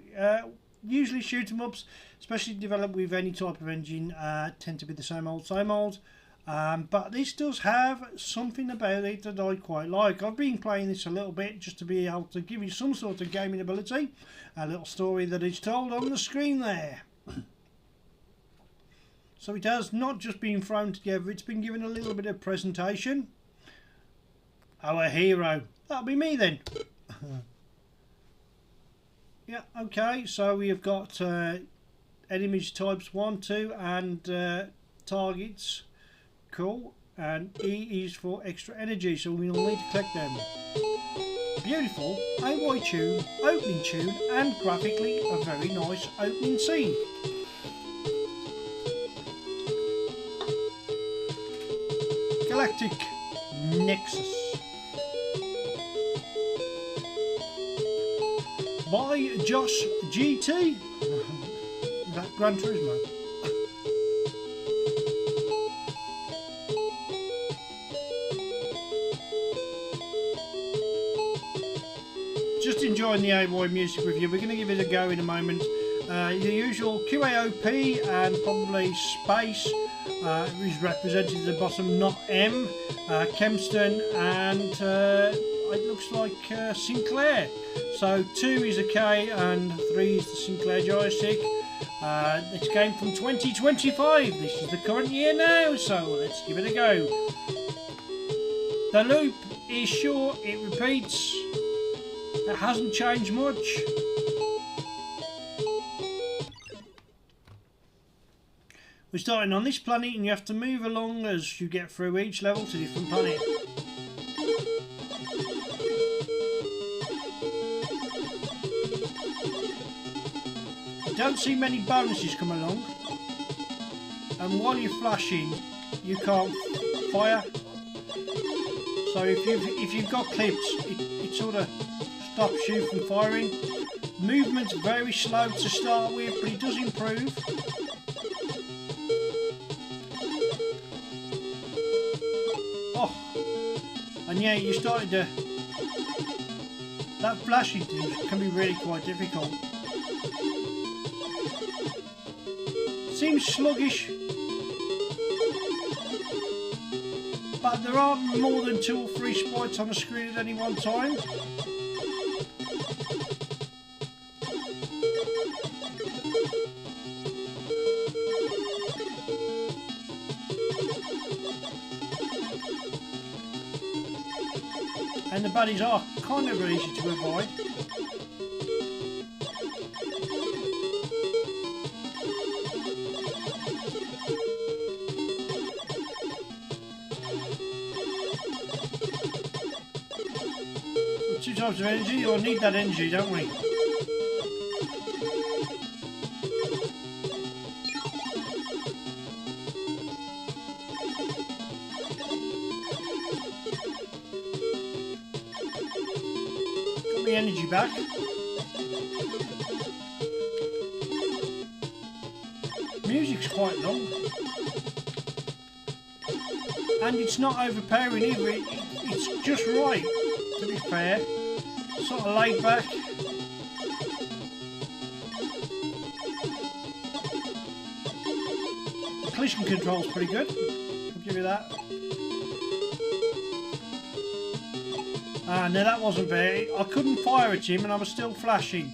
usually shoot 'em ups, especially developed with any type of engine, tend to be the same old, same old. But this does have something about it that I quite like. I've been playing this a little bit just to be able to give you some sort of gaming ability. A little story that is told on the screen there. So it has not just been thrown together, it's been given a little bit of presentation. Our hero. That'll be me then. Yeah, okay, so we have got enemies types 1, 2 and targets. Cool, and E is for extra energy, so we'll need to collect them. Beautiful AY tune, opening tune, and graphically a very nice opening scene. Galactic Nexus by Josh GT. Is that Gran Turismo? Just enjoying the AY music review. We're going to give it a go in a moment. The usual QAOP and probably space is represented at the bottom, not M. Kempston and it looks like Sinclair. So 2 is a K and 3 is the Sinclair joystick. This game from 2025. This is the current year now, so let's give it a go. The loop is short, it repeats. It hasn't changed much. We're starting on this planet and you have to move along as you get through each level to a different planet. You don't see many bonuses come along, and while you're flashing you can't fire. So if you've got clips, it sort of stops you from firing. Movement's very slow to start with, but it does improve. Oh, and yeah, you started to... That flashing thing can be really quite difficult. Seems sluggish, but there aren't more than 2 or 3 sprites on the screen at any one time. And the baddies are kind of easy to avoid. Two types of energy, or need that energy, don't we? Got my energy back. Music's quite long, and it's not overpowering either. It's just right, to be fair. Sort of laid back. The collision control's pretty good, I'll give you that. No, that wasn't fair. I couldn't fire at him and I was still flashing,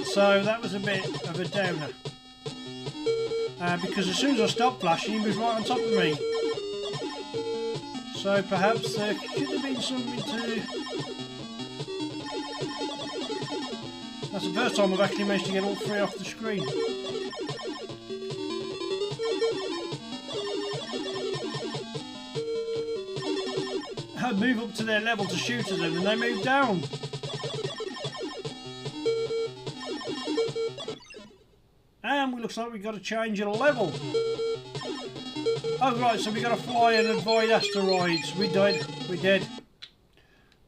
so that was a bit of a downer. Because as soon as I stopped flashing, he was right on top of me. So perhaps there should have been something to... That's the first time I've actually managed to get all 3 off the screen. I'd move up to their level to shoot at them and they move down. And it looks like we've got to change a level. Oh right, so we've got to fly and avoid asteroids. We did.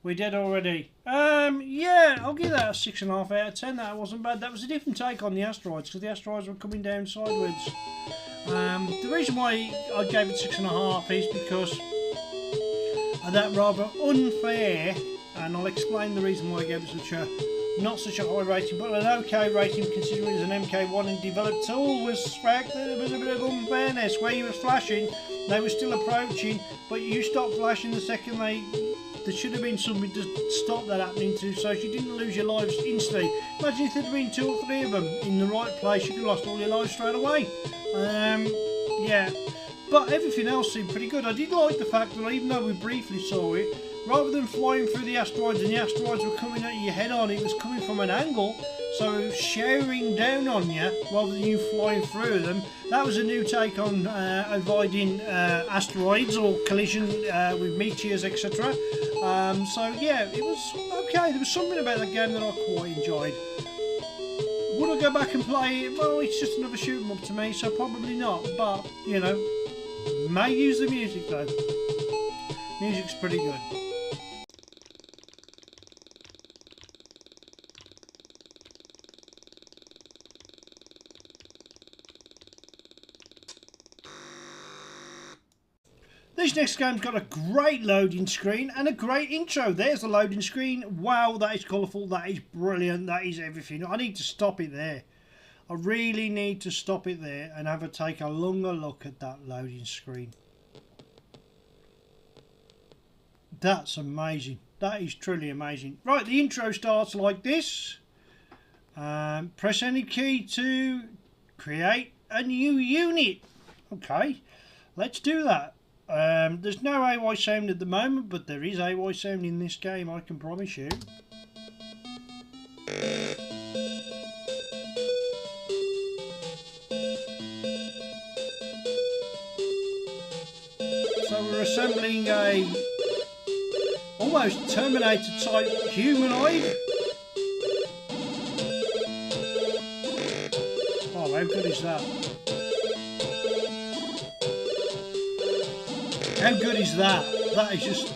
We did already. Yeah, I'll give that a 6.5 out of 10. That wasn't bad. That was a different take on the asteroids because the asteroids were coming down sideways. The reason why I gave it 6.5 is because of that rather unfair, and I'll explain the reason why I gave it not such a high rating, but an okay rating considering it's an MK1 and developed tool. Was the fact that there was a bit of unfairness where you were flashing, they were still approaching, but you stopped flashing the second there should have been something to stop that happening to, so you didn't lose your lives instantly. Imagine if there had been 2 or 3 of them in the right place, you could have lost all your lives straight away. Yeah, but everything else seemed pretty good. I did like the fact that even though we briefly saw it, rather than flying through the asteroids and the asteroids were coming at you head on, it was coming from an angle, so it was showering down on you rather than you flying through them. That was a new take on avoiding asteroids or collision with meteors, etc. So yeah, it was okay. There was something about that game that I quite enjoyed. Would I go back and play it? Well, it's just another shoot 'em up to me, so probably not. But, you know, may use the music though. Music's pretty good. This next game's got a great loading screen and a great intro. There's the loading screen. Wow, that is colourful. That is brilliant. That is everything. I need to stop it there. I really need to stop it there and have a take a longer look at that loading screen. That's amazing. That is truly amazing. Right, the intro starts like this. Press any key to create a new unit. Okay, let's do that. There's no AY sound at the moment, but there is AY sound in this game, I can promise you. So we're assembling a almost Terminator type humanoid. Oh, how good is that? How good is that? That is just...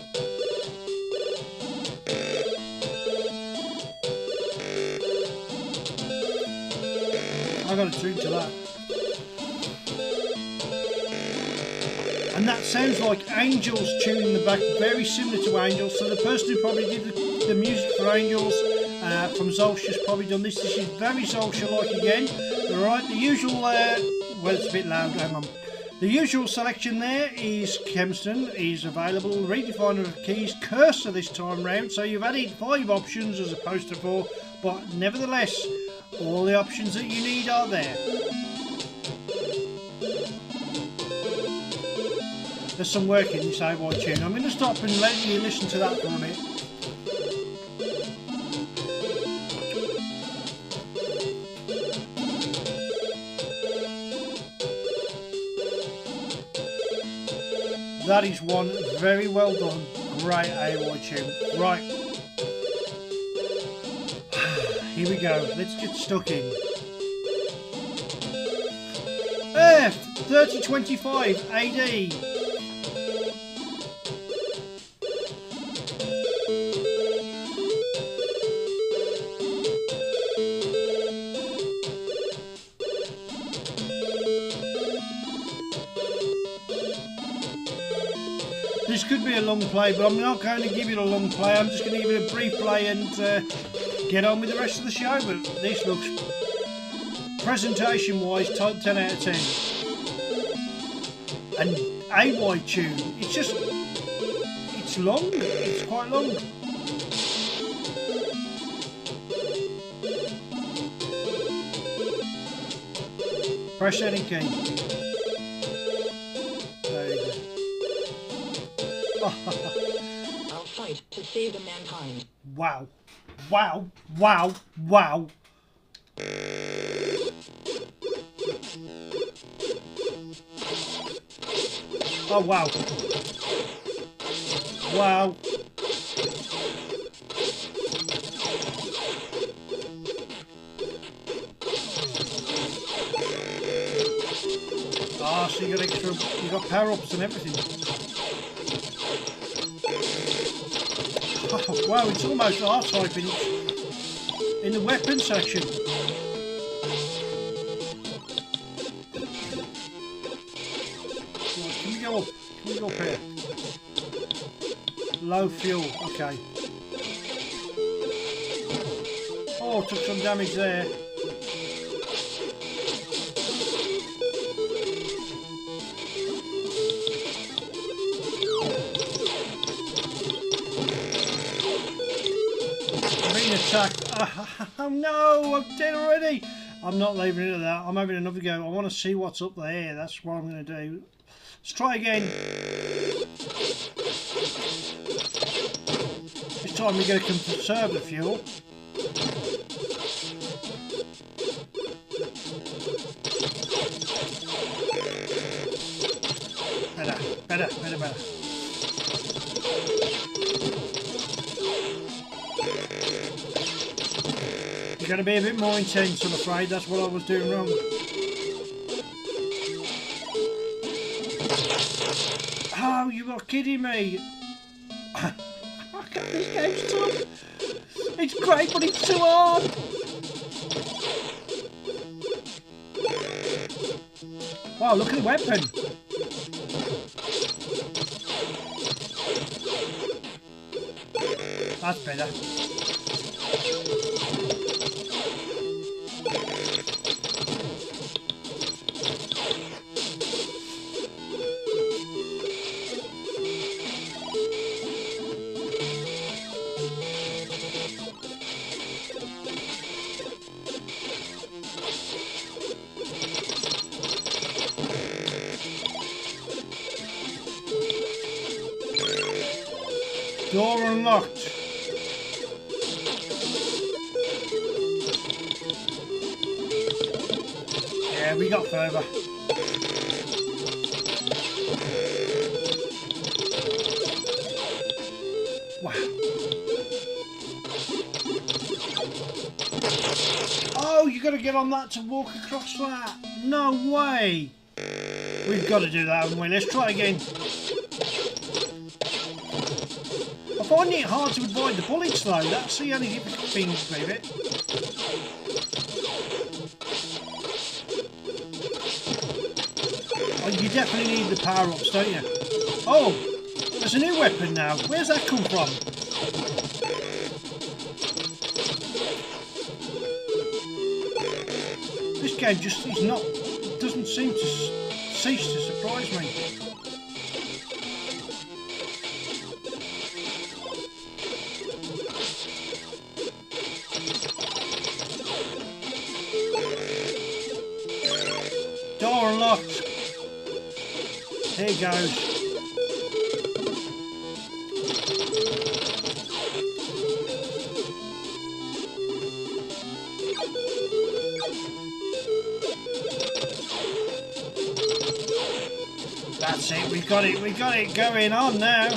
I got a drink to that. And that sounds like Angels tune in the back, very similar to Angels. So the person who probably did the music for Angels from Zolcia's probably done this. This is very Zolcia-like again. Alright, the usual, well, it's a bit loud, hang on. The usual selection there is Kempston is available, redefiner of keys, cursor this time round, so you've added 5 options as opposed to 4, but nevertheless, all the options that you need are there. There's some work in this AY tune. I'm going to stop and let you listen to that for a minute. That is one very well done, great AY tune. Right, here we go, let's get stuck in. F 3025 AD. This could be a long play, but I'm not going to give it a long play. I'm just going to give it a brief play and get on with the rest of the show. But this looks, presentation-wise, 10 out of 10. And AY tune, it's just, it's long. It's quite long. Press any key. I'll fight to save the mankind. Wow. Wow. Wow. Wow. Oh, wow. Wow. Ah, so you got extra, you got power-ups and everything. Oh, wow, it's almost R-type in the weapon section. Right, can we go up? Can we go up here? Low fuel, okay. Oh, took some damage there. Attacked. Oh no, I'm dead already. I'm not leaving it at that. I'm having another go. I want to see what's up there. That's what I'm going to do. Let's try again. This time we're going to conserve the fuel. Better. Got to be a bit more intense, I'm afraid. That's what I was doing wrong. Oh, you are kidding me. This game's tough. It's great, but it's too hard. Wow, look at the weapon. That's better. Door unlocked. Yeah, we got further. Wow. Oh, you got to get on that to walk across that. No way. We've got to do that, haven't we? Let's try again. I find it hard to avoid the bullets though. That's the only difficult thing with it. Oh, you definitely need the power-ups, don't you? Oh, there's a new weapon now. Where's that come from? This game just is not, doesn't seem to cease to surprise me. Door unlocked. Here goes. That's it, we got it going on now.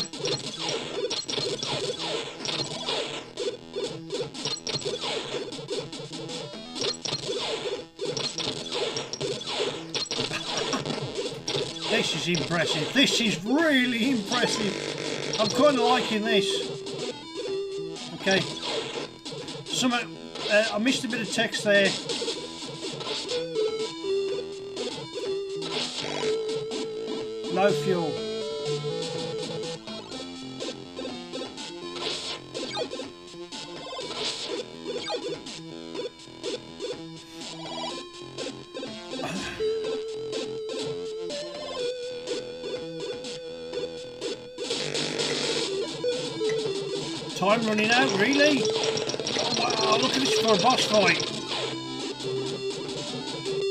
This is impressive. This is really impressive. I'm kind of liking this. Okay. I missed a bit of text there. Low fuel. Time running out, really? Oh, wow, look at this for a boss fight.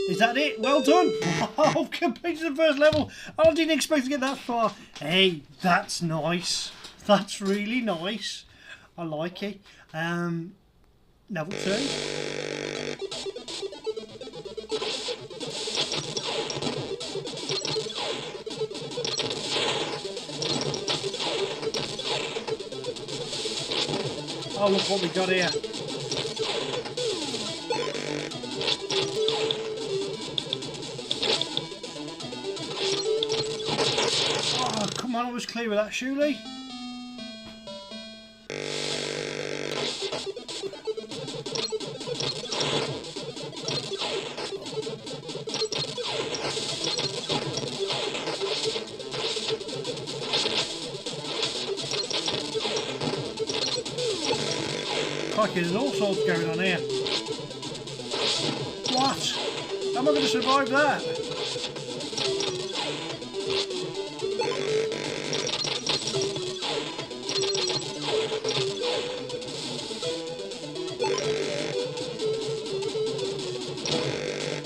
Is that it? Well done! I've completed the first level. I didn't expect to get that far. Hey, that's nice. That's really nice. I like it. Level 2. Oh, look what we got here. Oh, come on, I was clear with that, surely. There's all sorts going on here. What? How am I going to survive that?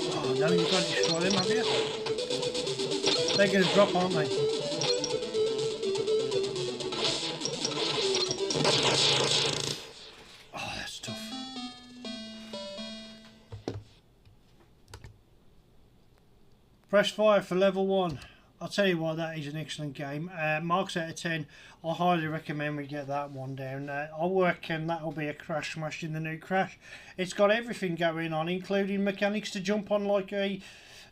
Oh no, you've got to destroy them, have you? They're going to drop, aren't they? Press fire for level 1. I'll tell you what, that is an excellent game. Marks out of 10. I highly recommend we get that one down. I reckon that'll be a crash smash in the new Crash. It's got everything going on, including mechanics to jump on like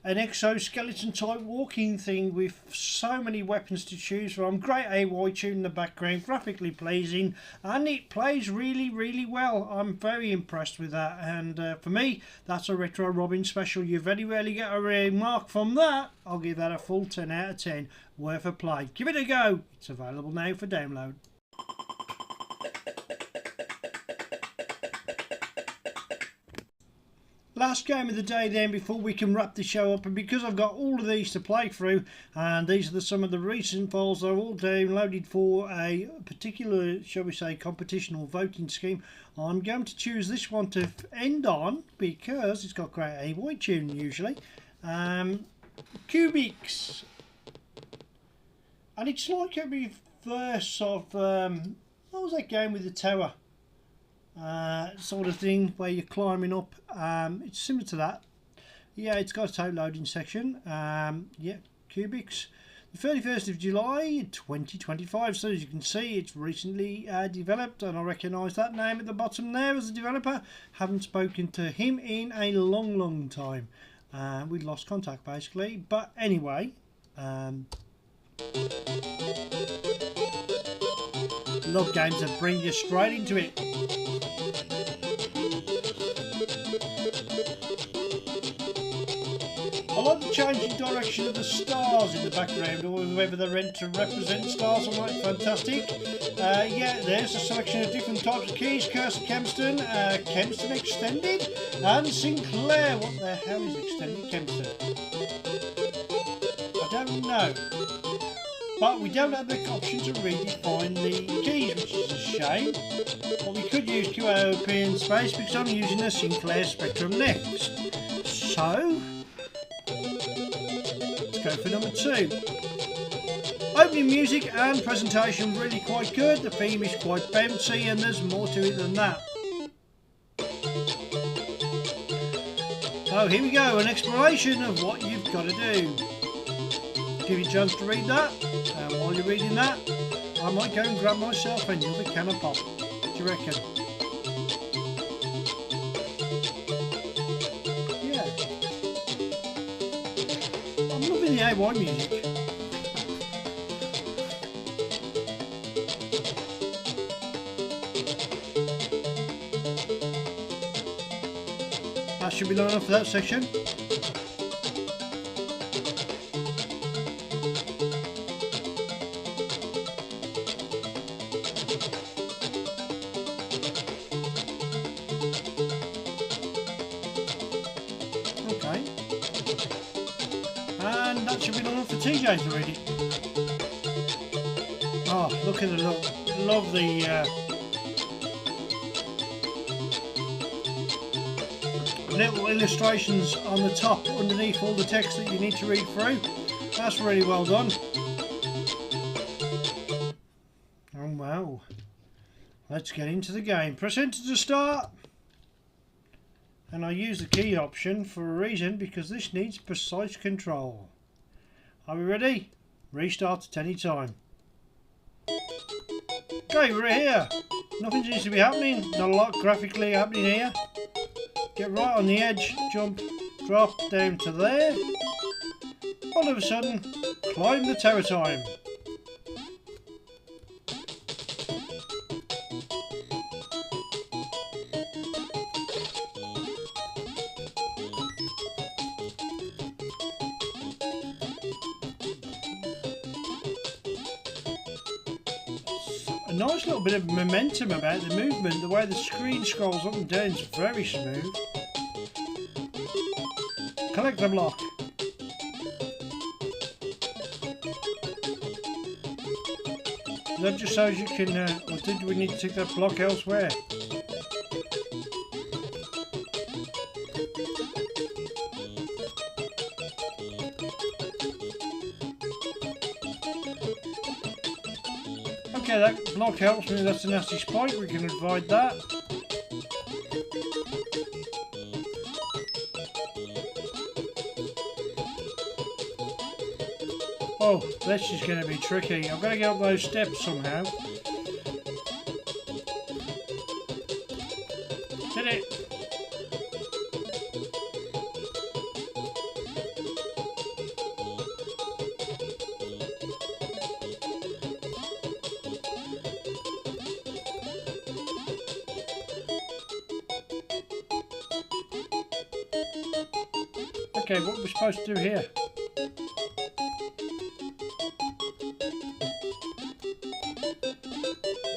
an exoskeleton type walking thing with so many weapons to choose from. Great AY tune in the background, graphically pleasing, and it plays really, really well. I'm very impressed with that, and for me, that's a Retro Robin special. You very rarely get a remark from that. I'll give that a full 10 out of 10. Worth a play. Give it a go. It's available now for download. Last game of the day then before we can wrap the show up, and because I've got all of these to play through, and these are some of the recent files that are all downloaded for a particular, shall we say, competition or voting scheme, I'm going to choose this one to end on because it's got great AY tune usually. CUBIX, and it's like a reverse of what was that game with the tower sort of thing where you're climbing up? It's similar to that. Yeah, it's got a tape loading section. Yeah, CUBIX. The 31st of July 2025, so as you can see it's recently developed, and I recognise that name at the bottom there as a developer. Haven't spoken to him in a long time. We lost contact basically, but anyway, love games that bring you straight into it. I like the changing direction of the stars in the background, or whether they're meant to represent stars or not. Fantastic. Yeah, there's a selection of different types of keys. Cursor Kempston, Kempston Extended, and Sinclair. What the hell is Extended Kempston? I don't know. But we don't have the option to redefine the keys, which is a shame. But we could use QOP space because I'm using the Sinclair Spectrum next. So go for number 2. Opening music and presentation really quite good. The theme is quite bouncy and there's more to it than that. So here we go, an exploration of what you've got to do. Give you a chance to read that, and while you're reading that I might go and grab myself another can of pop. What do you reckon? The AY music. That should be long enough for that section. Okay. And that should be enough for TJ to read it. Oh, look at the look. Love the little illustrations on the top underneath all the text that you need to read through. That's really well done. Oh wow. Let's get into the game. Press enter to start. And I use the key option for a reason, because this needs precise control. Are we ready? Restart at any time. Okay, we're here. Nothing seems to be happening. Not a lot graphically happening here. Get right on the edge, jump, drop down to there. All of a sudden, climb the tower time. A nice little bit of momentum about the movement. The way the screen scrolls up and down is very smooth. Collect the block. Is that just so you can, or did we need to take that block elsewhere? Okay, that block helps me. That's a nasty spike. We can avoid that. Oh, this is going to be tricky. I've got to get up those steps somehow. Did it? Okay, what are we supposed to do here?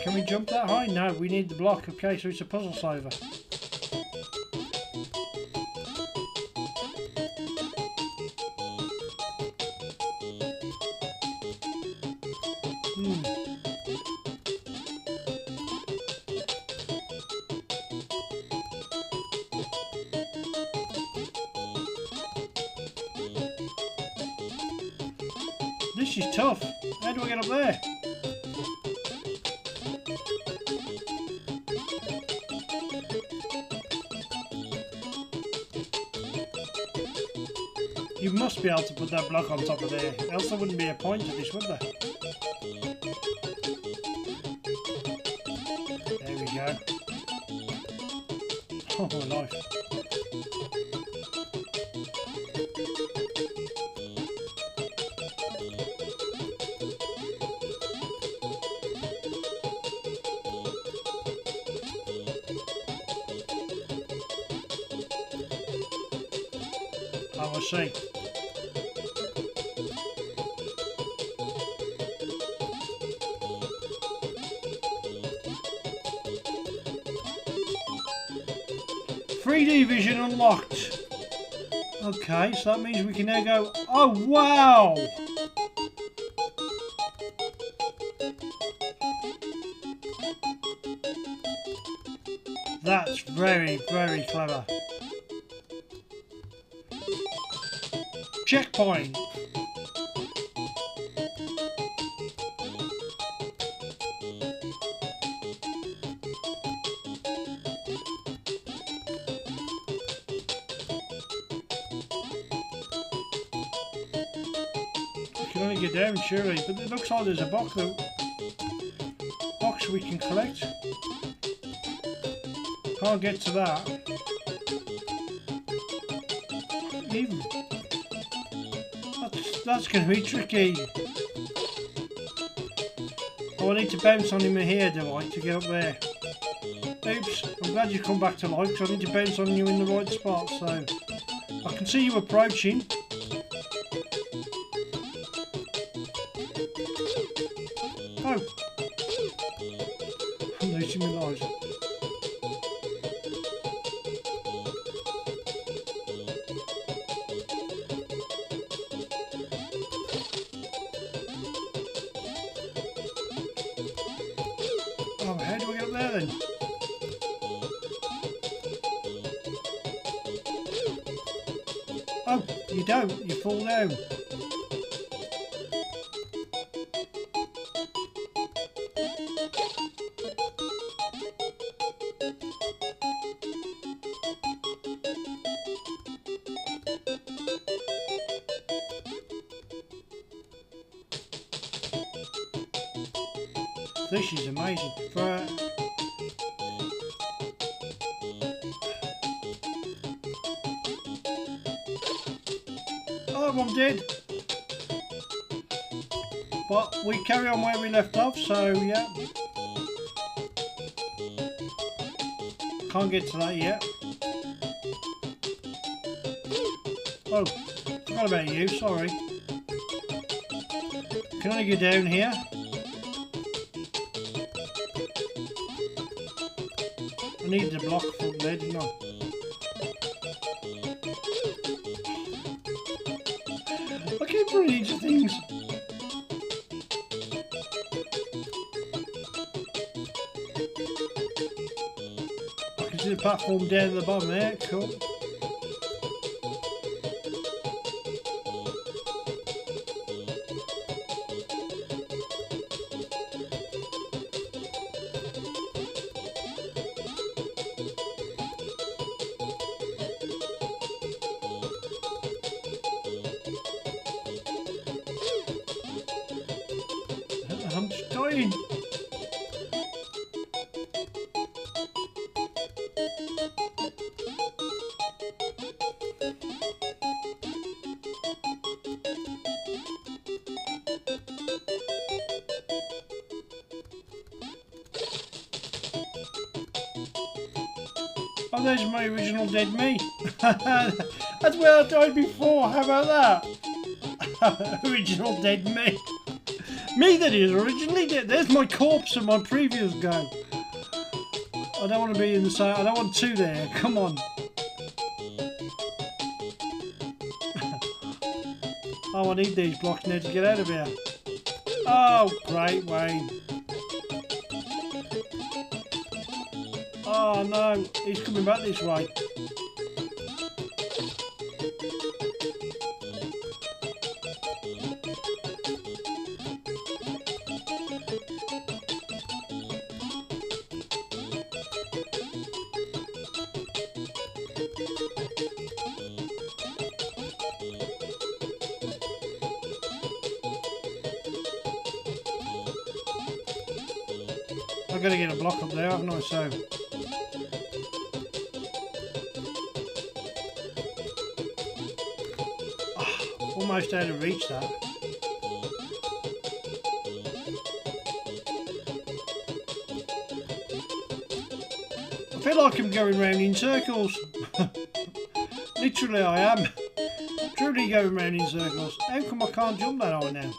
Can we jump that high? No, we need the block. Okay, so it's a puzzle solver. This is tough. How do I get up there? You must be able to put that block on top of there, else there wouldn't be a point to this, would there? There we go. Oh my life. Oh, I see. "3D vision unlocked." Okay, so that means we can now go. Oh wow! That's very, very clever. Checkpoint. We can only get down surely, but it looks like there's a box we can collect. Can't get to that. Even that's going to be tricky. Oh, I need to bounce on him here, do I, to get up there? Oops, I'm glad you come back to life, because I need to bounce on you in the right spot, so... I can see you approaching. Oh! I'm losing my life. Oh, how do we get up there then? Oh, you don't. You fall down. This is amazing. Oh, I'm dead. But we carry on where we left off, so yeah. Can't get to that yet. Oh, forgot about you, sorry. Can I get down here? I needed a block from there, didn't I? I keep running into things. I can see the platform down at the bottom there, cool. I'm just dying. Oh, there's my original dead me. That's where I died before. How about that? Original dead me. Me that is originally dead. There's my corpse in my previous go. I don't want to be in the same. I don't want two there. Come on. Oh, I need these blocks now to get out of here. Oh, great, Wayne. Oh no, he's coming back this way. I've got to get a block up there, haven't I? So almost out of reach that. I feel like I'm going round in circles. Literally I am. Truly going round in circles. How come I can't jump that high now?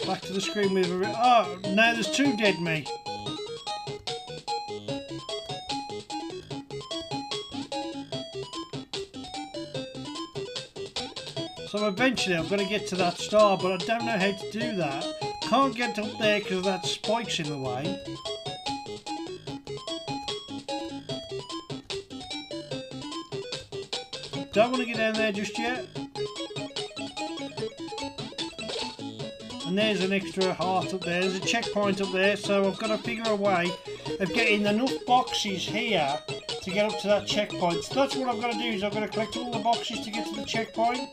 Back to the screen with a... Oh, now there's two dead me. So eventually I've got to get to that star, but I don't know how to do that. Can't get up there because that spike's in the way. Don't want to get down there just yet. And there's an extra heart up there. There's a checkpoint up there, so I've got to figure a way of getting enough boxes here to get up to that checkpoint. So that's what I've got to do, is I've got to collect all the boxes to get to the checkpoint.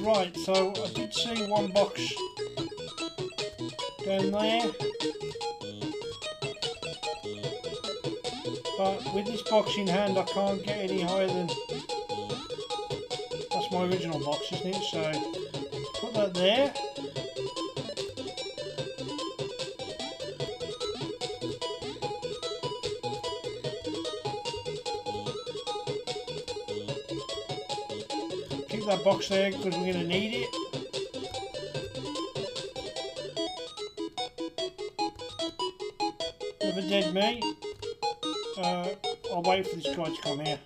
Right, so I did see one box down there. But with this box in hand I can't get any higher than... That's my original box, isn't it? So put that there. Keep that box there because we're going to need it. Another dead me. I'll wait for this guy to come here.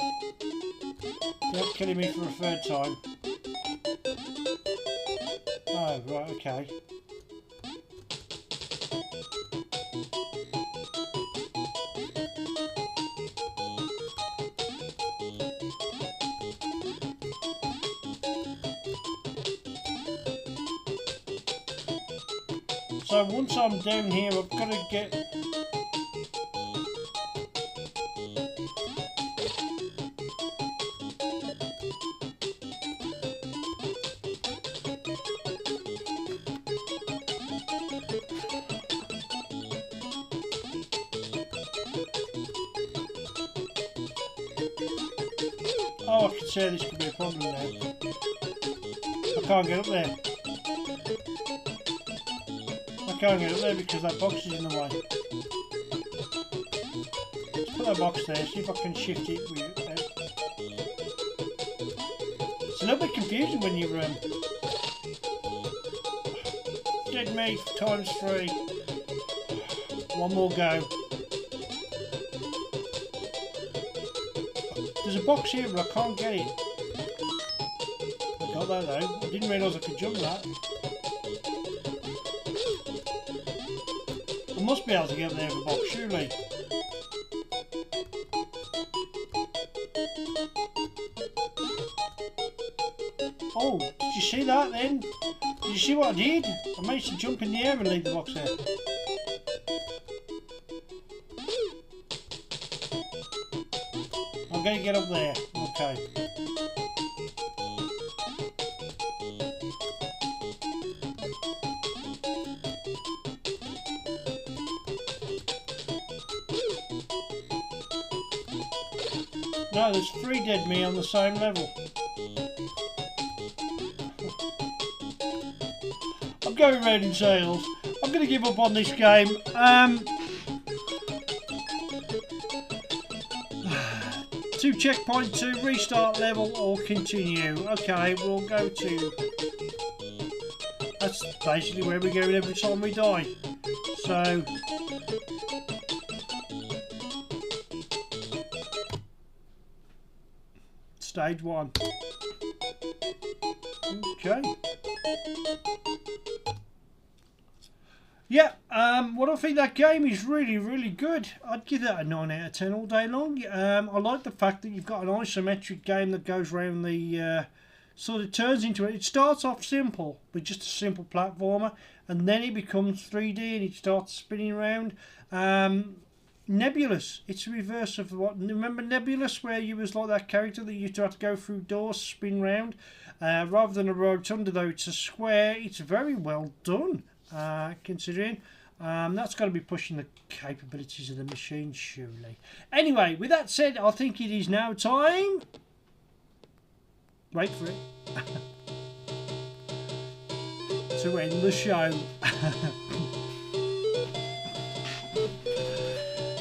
Yep, killing me for a third time. Oh, right, okay. So once I'm down here, I've got to get... Oh, I can see this could be a problem now. I can't get up there. I can't get up there because that box is in the way. Let's put that box there, see if I can shift it with it. It's a little bit confusing when you're dead meat times 3. One more go. There's a box here but I can't get it. I got that though. I didn't realise I could jump that. I must be able to get there with a box, surely. Oh, did you see that then? Did you see what I did? I managed to jump in the air and leave the box there. I'm going to get up there. Okay. No, there's 3 dead me on the same level. I'm going round in circles. I'm going to give up on this game. To checkpoint 2, restart level or continue. Okay, we'll go to... That's basically where we're going every time we die. So... Stage 1. Okay. Yeah, what I think that game is really good. I'd give that a 9 out of 10 all day long. I like the fact that you've got an isometric game that goes around the sort of turns into it. It starts off simple with just a simple platformer, and then it becomes 3D and it starts spinning around. Nebulous. It's the reverse of what. Remember Nebulous, where you was like that character that you used to have to go through doors, spin round. Rather than a rotunda, though, it's a square. It's very well done, considering. That's got to be pushing the capabilities of the machine, surely. Anyway, with that said, I think it is now time. Wait for it. To end the show.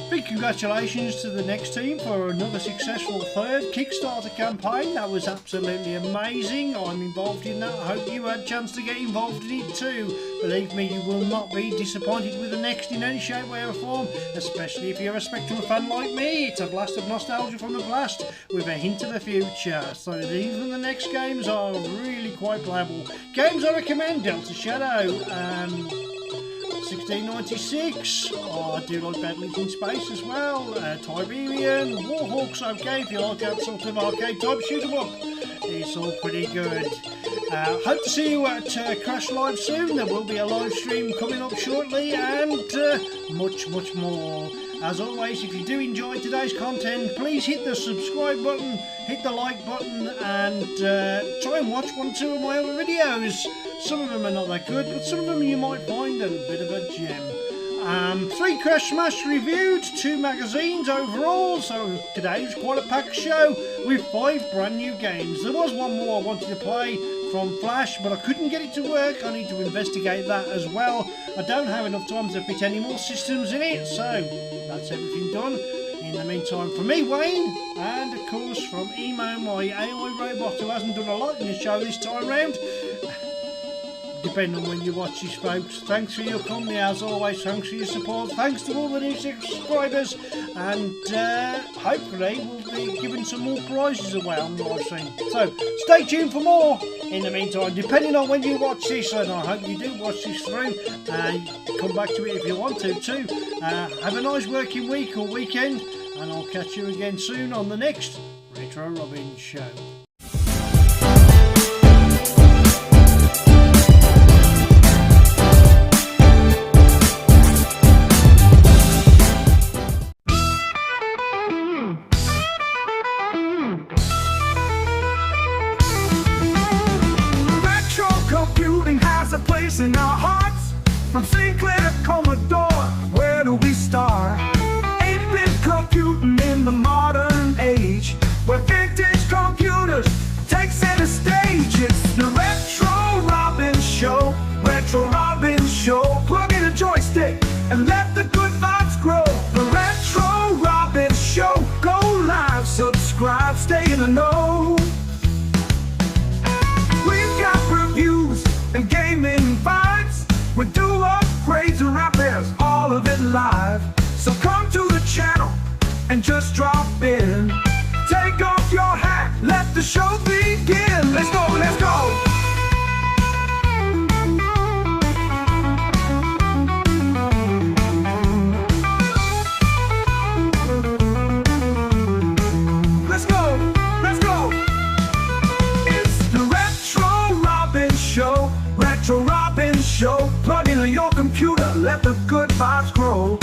Big congratulations to the next team for another successful third Kickstarter campaign. That was absolutely amazing. I'm involved in that. I hope you had a chance to get involved in it too. Believe me, you will not be disappointed with the next in any shape, way or form, especially if you're a Spectrum fan like me. It's a blast of nostalgia from the past with a hint of the future. So even the next games are really quite playable. Games I recommend: Delta Shadow, 1696. Oh, I do like Battlers in Space as well. Tiberian, Warhawks, okay, if you like that sort of arcade type shoot 'em up. It's all pretty good. Hope to see you at Crash Live soon. There will be a live stream coming up shortly, and much more. As always, if you do enjoy today's content, please hit the subscribe button, hit the like button, and try and watch 1 or 2 of my other videos. Some of them are not that good, but some of them you might find a bit of a gem. 3 Crash Smash reviewed, 2 magazines overall, so today's quite a packed show with 5 brand new games. There was one more I wanted to play from Flash, but I couldn't get it to work. I need to investigate that as well. I don't have enough time to fit any more systems in it, so that's everything done. In the meantime, from me, Wayne, and of course from Emo, my AI robot, who hasn't done a lot in the show this time round, depending on when you watch this, folks. Thanks for your company as always, thanks for your support, thanks to all the new subscribers, and hopefully we'll be giving some more prizes away on the live stream. So stay tuned for more. In the meantime, depending on when you watch this, and I hope you do watch this through, come back to it if you want to too. Have a nice working week or weekend, and I'll catch you again soon on the next Retro Robin show. In our hearts, from Sinclair to Commodore, where do we start? 8-bit computing in the modern age, where vintage computers take center stage. It's the Retro Robin Show, Retro Robin Show. Plug in a joystick and let the good vibes grow. The Retro Robin Show, go live, subscribe, stay in the know. We've got reviews and gaming vibes. We do upgrades and repairs, all of it live. So come to the channel and just drop in. Take off your hat, let the show begin. Let's go, let's go. Let's go, let's go. It's the Retro Robin Show, Retro Robin Show. Plug into your computer, let the good vibes grow.